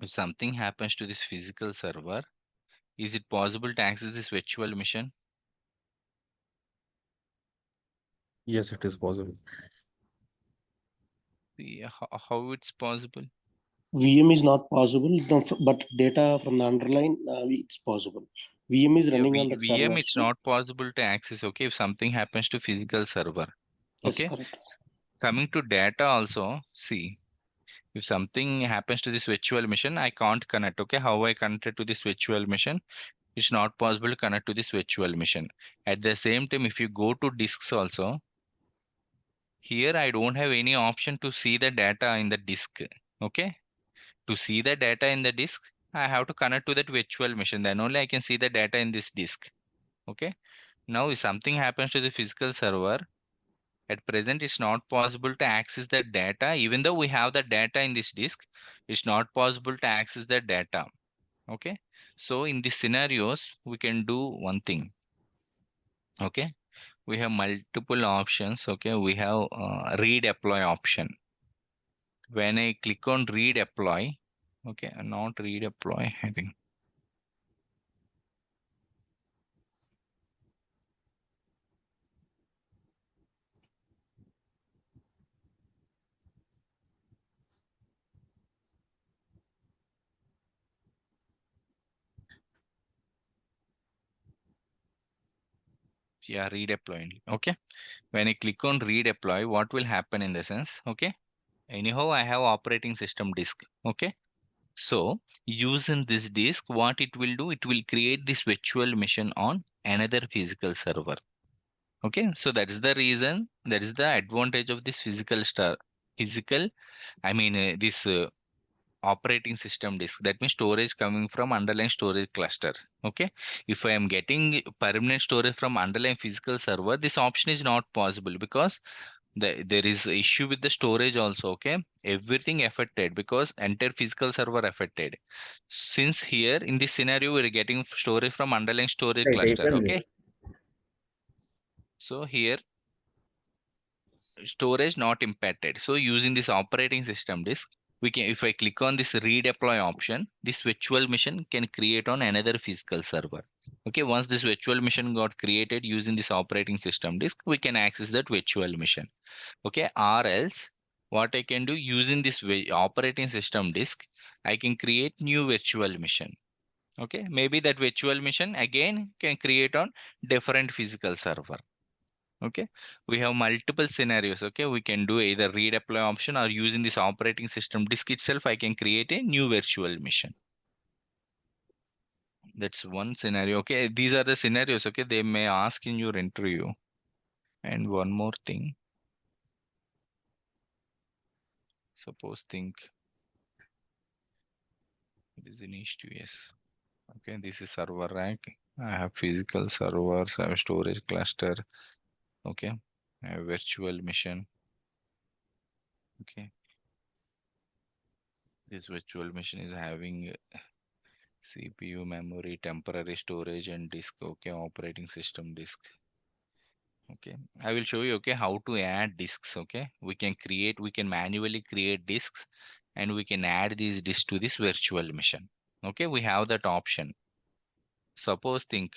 S1: if something happens to this physical server, is it possible to access this virtual machine?
S5: Yes, it is possible.
S1: How it's possible?
S2: VM is not possible, but data from the underline, it's possible. VM is
S1: Yeah,
S2: running on that
S1: VM
S2: server.
S1: it's not possible to access. Okay, if something happens to physical server.
S2: Yes,
S1: Okay,
S2: correct.
S1: coming to data also, see, if something happens to this virtual machine, I can't connect. Okay, how I connected to this virtual machine? It's not possible to connect to this virtual machine. At the same time, if you go to disks also, here I don't have any option to see the data in the disk. Okay, to see the data in the disk, I have to connect to that virtual machine. Then only I can see the data in this disk. Okay. Now, if something happens to the physical server, at present it's not possible to access the data. Even though we have the data in this disk, it's not possible to access the data. Okay. So in these scenarios, we can do one thing. Okay. We have multiple options. Okay. We have redeploy option. When I click on redeploy, okay, not redeploy, I think. Yeah, redeploying. Okay. When I click on redeploy, what will happen in the sense? Okay. Anyhow, I have operating system disk. Okay. So using this disk, what it will do, it will create this virtual machine on another physical server. Okay. So that is the reason, that is the advantage of this physical, this operating system disk. That means storage coming from underlying storage cluster. Okay, if I am getting permanent storage from underlying physical server, this option is not possible because there is issue with the storage also. Okay, everything affected because entire physical server affected. Since here in this scenario we are getting storage from underlying storage
S4: Right,
S1: cluster.
S4: exactly.
S1: Okay, so here storage not impacted. So using this operating system disk, we can, if I click on this redeploy option, this virtual machine can create on another physical server. Okay, once this virtual machine got created using this operating system disk, we can access that virtual machine. Okay, or else what I can do using this operating system disk, I can create new virtual machine. Okay, maybe that virtual machine again can create on different physical server. Okay, we have multiple scenarios. Okay, we can do either redeploy option or using this operating system disk itself, I can create a new virtual machine. That's one scenario. Okay, these are the scenarios. Okay, they may ask in your interview. And one more thing, suppose think it is in East US. Okay, this is server rack. I have physical servers, I have storage cluster. Okay, I have virtual machine. Okay, this virtual machine is having CPU, memory, temporary storage, and disk. Okay, operating system disk. Okay, I will show you, okay, how to add disks. Okay, we can manually create disks, and we can add these disks to this virtual machine. Okay, we have that option. Suppose think,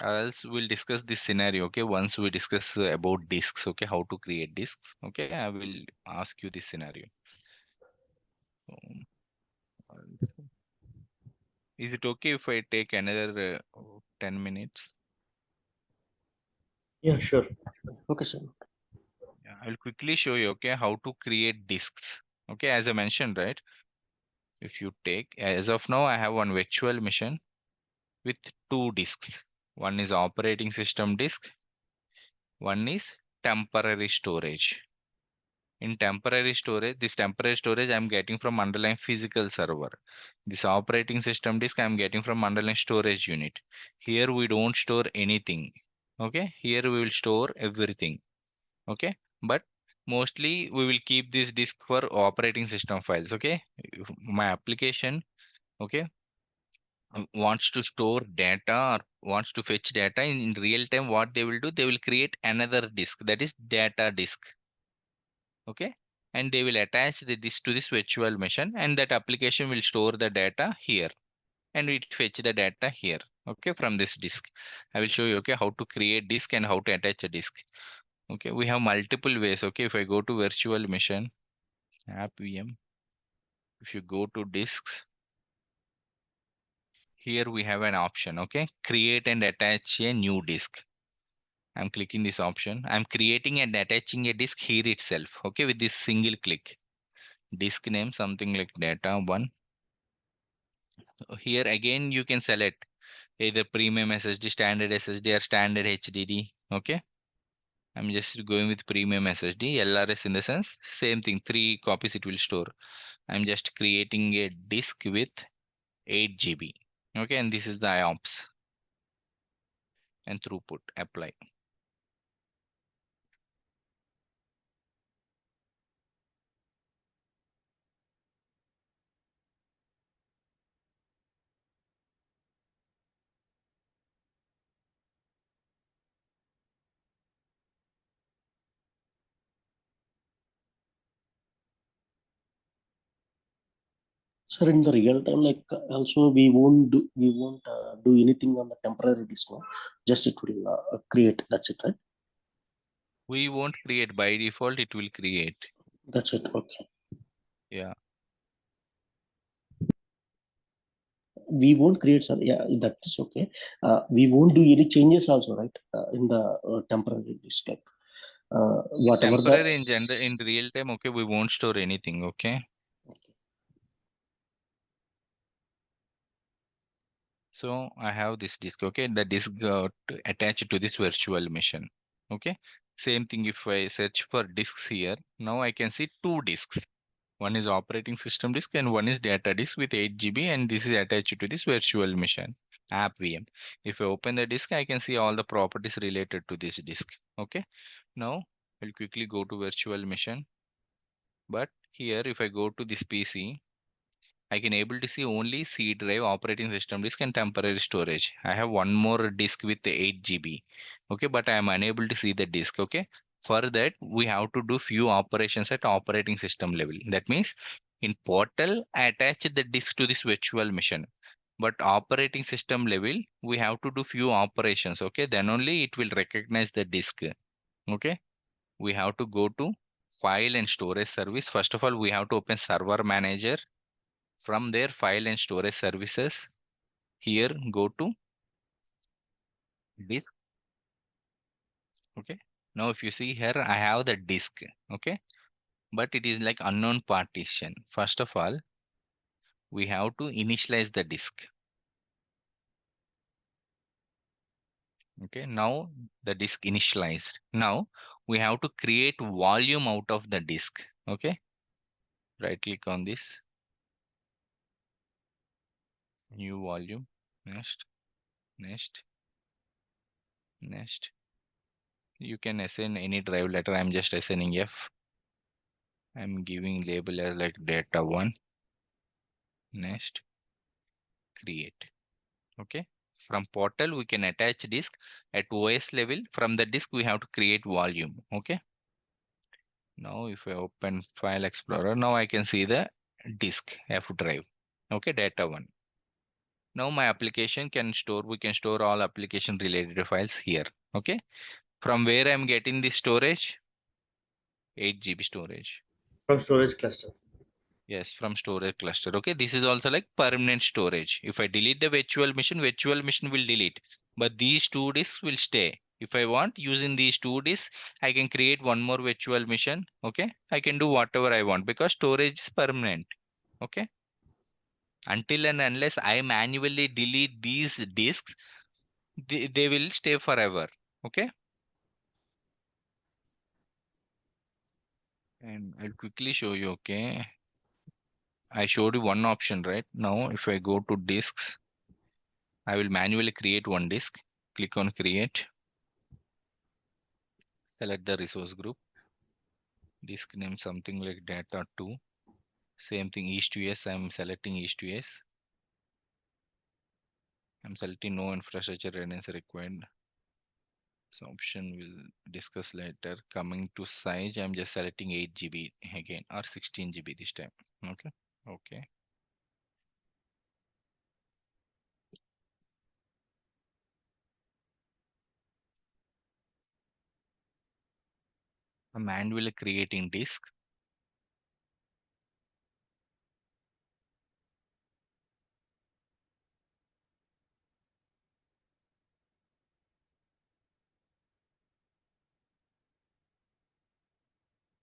S1: else we'll discuss this scenario. Okay, once we discuss about disks. Okay, how to create disks. Okay, I will ask you this scenario. Um, is it okay if I take another 10 minutes?
S4: Yeah, sure.
S2: Okay, sir.
S1: Yeah, I will quickly show you, okay, how to create disks. Okay, as I mentioned, right? If you take, as of now, I have one virtual machine with two disks. One is operating system disk, one is temporary storage. In temporary storage, this temporary storage I'm getting from underlying physical server. This operating system disk I'm getting from underlying storage unit. Here we don't store anything. Okay, here we will store everything. Okay, but mostly we will keep this disk for operating system files. Okay, if my application, okay, wants to store data or wants to fetch data in real time, what they will do, they will create another disk, that is data disk. Okay, and they will attach the disk to this virtual machine, and that application will store the data here, and it fetch the data here. Okay, from this disk I will show you, okay, how to create disk and how to attach a disk. Okay, we have multiple ways. Okay, if I go to virtual machine app VM, if you go to disks, here we have an option. Okay, create and attach a new disk. I'm clicking this option. I'm creating and attaching a disk here itself. Okay, with this single click. Disk name something like data1. Here again you can select either premium SSD, standard SSD, or standard HDD. Okay, I'm just going with premium SSD. LRS in the sense same thing, 3 copies it will store. I'm just creating a disk with 8 GB. Okay, and this is the IOPS and throughput. Apply.
S2: Sir, in the real time, like also we won't do anything on the temporary disk. No? Just it will create. That's it, right?
S1: We won't create, by default it will create.
S2: That's it. Okay.
S1: Yeah,
S2: We won't create, sir. Yeah, that is okay. We won't do any changes also, right? In the temporary disk, like whatever the.
S1: temporary in real time. Okay, we won't store anything. Okay, so I have this disk. Okay, the disk got attached to this virtual machine. Okay, same thing. If I search for disks here, now I can see two disks. One is operating system disk and one is data disk with 8 GB, and this is attached to this virtual machine app VM. If I open the disk, I can see all the properties related to this disk. Okay, now I'll quickly go to virtual machine. But here, if I go to this PC, I can able to see only C drive, operating system disk, and temporary storage. I have one more disk with 8 GB. Okay, but I am unable to see the disk. Okay, for that we have to do few operations at operating system level. That means in portal I attach the disk to this virtual machine, but operating system level we have to do few operations. Okay, then only it will recognize the disk. Okay, we have to go to file and storage service. First of all, we have to open server manager. From there, file and storage services. Here, go to disk. Okay, now if you see here, I have the disk. Okay, but it is like unknown partition. First of all, we have to initialize the disk. Okay, now the disk initialized. Now we have to create volume out of the disk. Okay, right click on this. new volume, next, next, next. You can assign any drive letter. I'm just assigning F. I'm giving label as like data 1. Next, create. Okay. From portal, we can attach disk. At OS level, from the disk, we have to create volume. Okay. Now, if I open File Explorer, now I can see the disk F drive. Okay, data 1. Now my application can store, we can store all application related files here. Okay. From where I'm getting the storage? 8 GB storage.
S4: From storage cluster.
S1: Yes, from storage cluster. Okay, this is also like permanent storage. If I delete the virtual machine will delete. But these two disks will stay. If I want using these two disks, I can create one more virtual machine. Okay, I can do whatever I want because storage is permanent. Okay, until and unless I manually delete these disks, they will stay forever. Okay, and I'll quickly show you. Okay, I showed you one option right now. If I go to disks, I will manually create one disk. Click on create. Select the resource group. Disk name something like data 2. Same thing east to s. I'm selecting east to s. I'm selecting no infrastructure readiness required. So option will discuss later. Coming to size, I'm just selecting 8 GB again or 16 GB this time. Okay. Okay. I'm manually creating disk.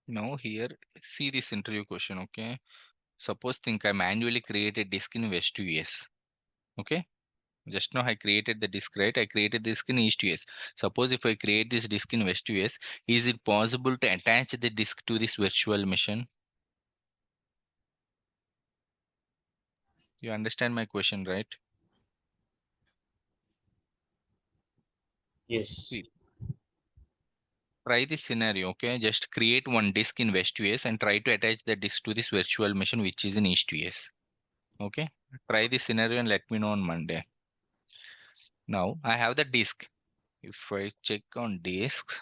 S1: Now here, see this interview question. Okay. Suppose think I manually created disk in West US. Okay. Just now I created the disk, right? I created disk in East US. Suppose if I create this disk in West US, is it possible to attach the disk to this virtual machine? You understand my question, right?
S4: Yes.
S1: See, try this scenario, okay? Just create one disk in West US and try to attach the disk to this virtual machine which is in East US. Okay? Try this scenario and let me know on Monday. Now I have the disk. If I check on disks,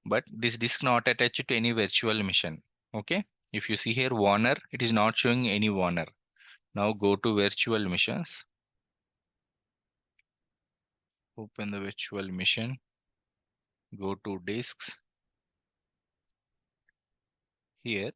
S1: but this disk not attached to any virtual machine. Okay, if you see here Warner, it is not showing any Warner. Now go to virtual machines, open the virtual machine, go to disks. Here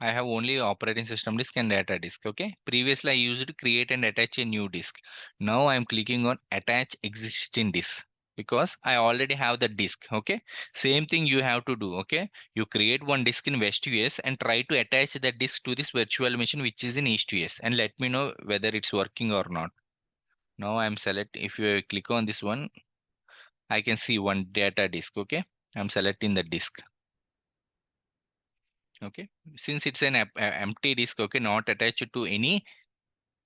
S1: I have only operating system disk and data disk. Okay, previously I used to create and attach a new disk. Now I'm clicking on attach existing disk because I already have the disk. Okay, same thing you have to do. Okay, you create one disk in West US and try to attach the disk to this virtual machine which is in East US and let me know whether it's working or not. Now I'm select, if you click on this one, I can see one data disk. Okay, I'm selecting the disk. Okay, since it's an empty disk, okay, not attached to any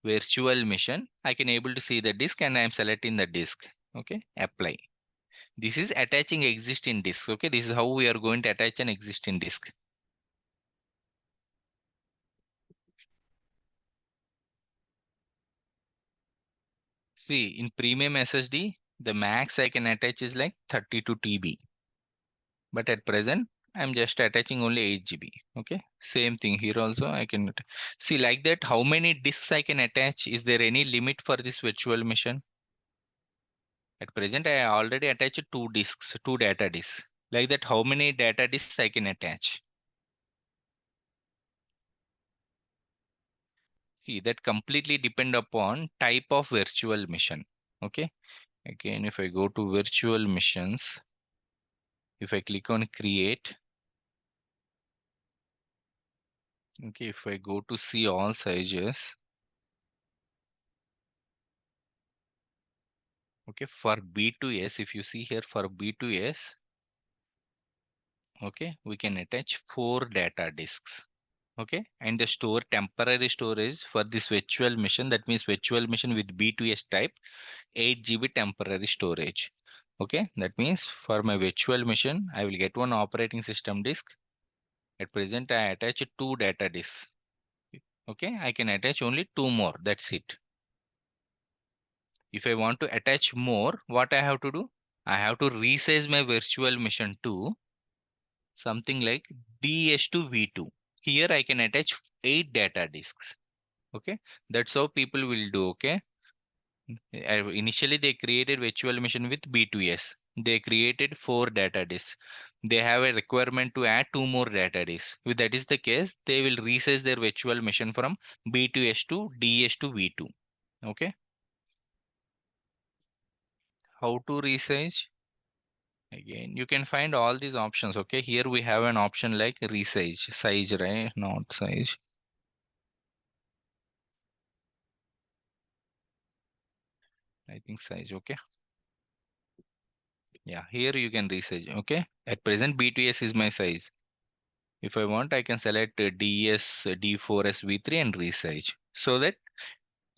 S1: virtual machine, I can able to see the disk and I am selecting the disk. Okay, apply. This is attaching existing disk. Okay, this is how we are going to attach an existing disk. See, in premium SSD, the max I can attach is like 32 TB. But at present, I'm just attaching only 8 GB. Okay, same thing here also. I can see like that. How many disks I can attach? Is there any limit for this virtual machine? At present, I already attached 2 disks, 2 data disks. Like that, how many data disks I can attach? See, that completely depend upon type of virtual machine. Okay. Again, if I go to virtual machines, if I click on create, okay, if I go to see all sizes, okay, for B2S, if you see here for B2S, okay, we can attach 4 data disks. Okay, and the store temporary storage for this virtual machine, that means virtual machine with B2S type, 8 GB temporary storage. Okay, that means for my virtual machine, I will get one operating system disk. At present, I attach two data disks. Okay, I can attach only two more. That's it. If I want to attach more, what I have to do? I have to resize my virtual machine to something like DS to V2. Here I can attach 8 data disks. Okay, that's how people will do. Okay, initially they created virtual machine with B2S. They created 4 data disks. They have a requirement to add 2 more data disks. If that is the case, they will resize their virtual machine from B2S to DS to V2. Okay, how to resize? Again, you can find all these options. Okay, here we have an option like resize, size, right? Not size. I think size. Okay. Yeah, here you can resize. Okay. At present, B2S is my size. If I want, I can select DS, D4S, V3 and resize so that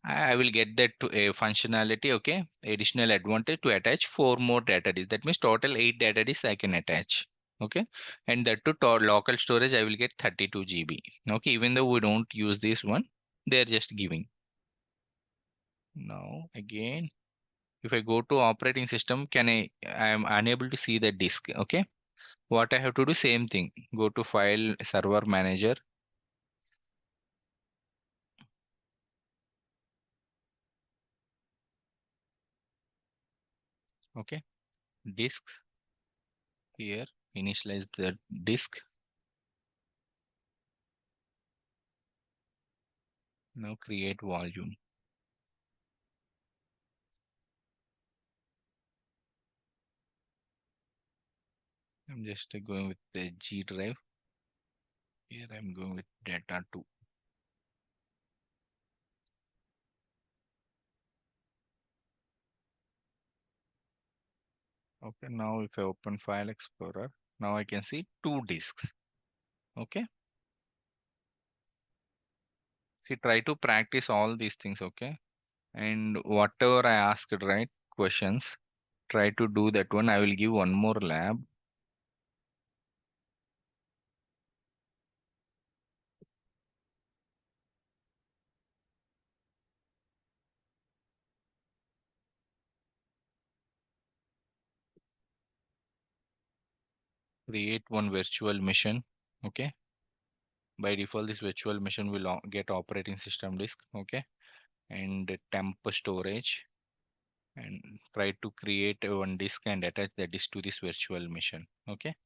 S1: I will get that to a functionality. Okay. Additional advantage to attach 4 more data disks. That means total 8 data disks I can attach. Okay. And that to local storage, I will get 32 GB. Okay. Even though we don't use this one, they're just giving. Now, again, if I go to operating system, I am unable to see the disk. Okay. What I have to do, same thing. Go to file server manager. Okay. Disks. Here, initialize the disk. Now create volume. I'm just going with the G drive. Here I'm going with data 2. Okay, now if I open File Explorer, now I can see 2 disks. Okay. See, try to practice all these things. Okay. And whatever I asked, right, questions, try to do that one. I will give one more lab. Create one virtual machine. Okay. By default, this virtual machine will get operating system disk. Okay. And temp storage. And try to create one disk and attach the disk to this virtual machine. Okay.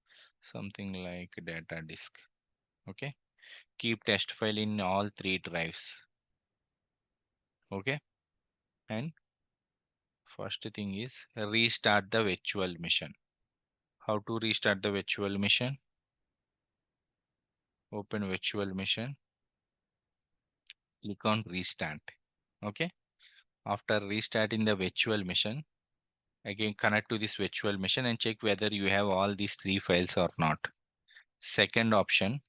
S1: Something like data disk. Okay. Keep test file in all 3 drives. Okay. And first thing is restart the virtual machine. How to restart the virtual machine? Open virtual machine. Click on restart. Okay. After restarting the virtual machine, again connect to this virtual machine and check whether you have all these 3 files or not. Second option,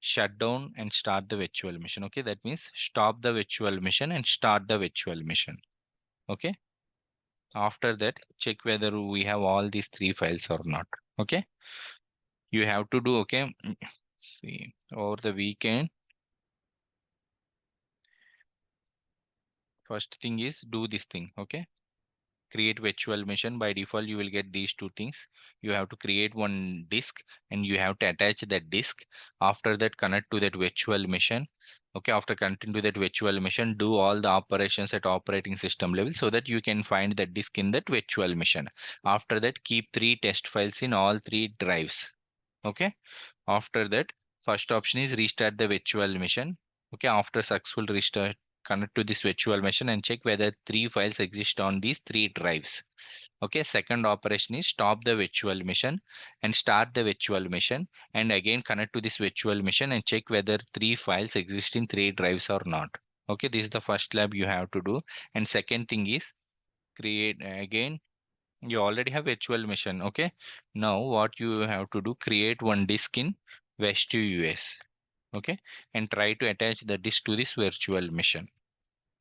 S1: shut down and start the virtual machine. Okay, that means stop the virtual machine and start the virtual machine. Okay. After that, check whether we have all these 3 files or not. Okay. You have to do, okay. See, over the weekend, first thing is do this thing. Okay. Create virtual machine. By default, you will get these 2 things. You have to create one disk and you have to attach that disk. After that, connect to that virtual machine. Okay, after connecting to that virtual machine, do all the operations at operating system level so that you can find the disk in that virtual machine. After that, keep 3 test files in all 3 drives. Okay. After that, first option is restart the virtual machine. Okay, after successful restart, connect to this virtual machine and check whether 3 files exist on these 3 drives. Okay, second operation is stop the virtual machine and start the virtual machine and again connect to this virtual machine and check whether 3 files exist in 3 drives or not. Okay, this is the first lab you have to do. And second thing is create again, you already have virtual machine. Okay, now what you have to do, create one disk in West US. Okay, and try to attach the disk to this virtual machine.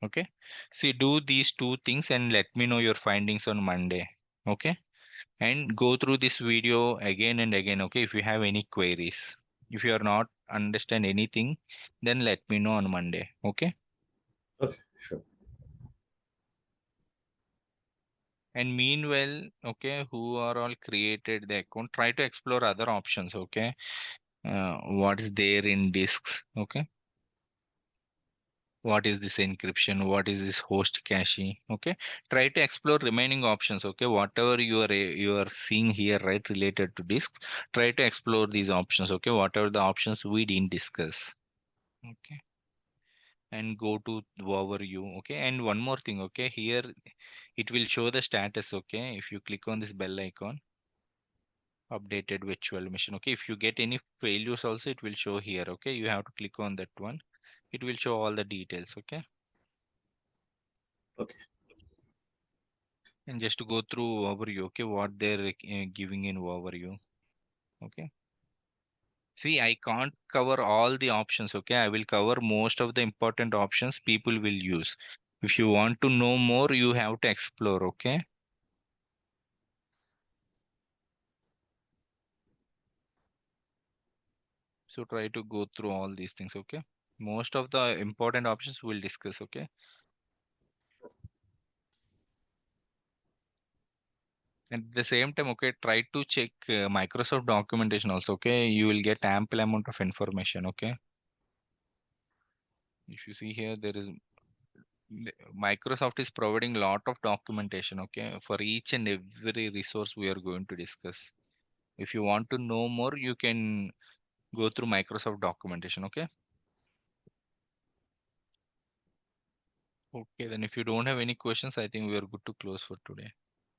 S1: Okay, see, do these two things and let me know your findings on Monday. Okay, and go through this video again and again. Okay, if you have any queries, if you are not understand anything, then let me know on Monday. Okay,
S4: Okay, sure.
S1: and meanwhile, okay, who are all created the account, try to explore other options. Okay, what's there in disks. Okay, what is this encryption, what is this host cache. Okay, try to explore remaining options. Okay, whatever you are seeing here, right, related to disks, try to explore these options. Okay, whatever the options we didn't discuss. Okay, and go to the overview. Okay, and one more thing. Okay, here it will show the status. Okay, if you click on this bell icon, updated virtual machine. Okay, if you get any failures also, it will show here. Okay, you have to click on that one, it will show all the details. Okay,
S4: Okay.
S1: and just to go through overview. Okay, what they're giving in overview. Okay, see, I can't cover all the options. Okay, I will cover most of the important options people will use. If you want to know more, you have to explore. Okay, so try to go through all these things. Okay, most of the important options we'll discuss. Okay, and at the same time, okay, try to check Microsoft documentation also. Okay, you will get ample amount of information. Okay, if you see here, there is Microsoft is providing a lot of documentation. Okay, for each and every resource we are going to discuss. If you want to know more, you can go through Microsoft documentation. Okay, okay, then if you don't have any questions, I think we are good to close for today.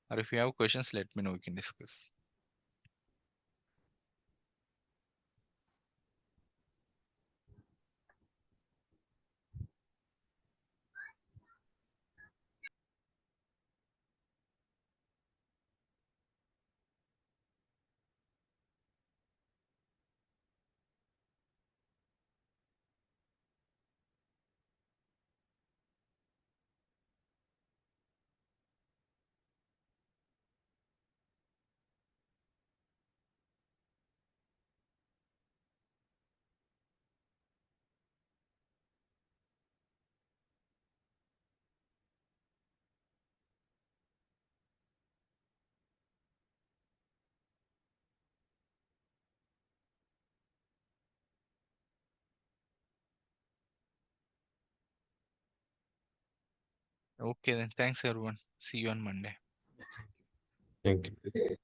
S1: Or if you have questions, let me know, we can discuss. Okay, then thanks everyone. See you on Monday.
S5: Thank you.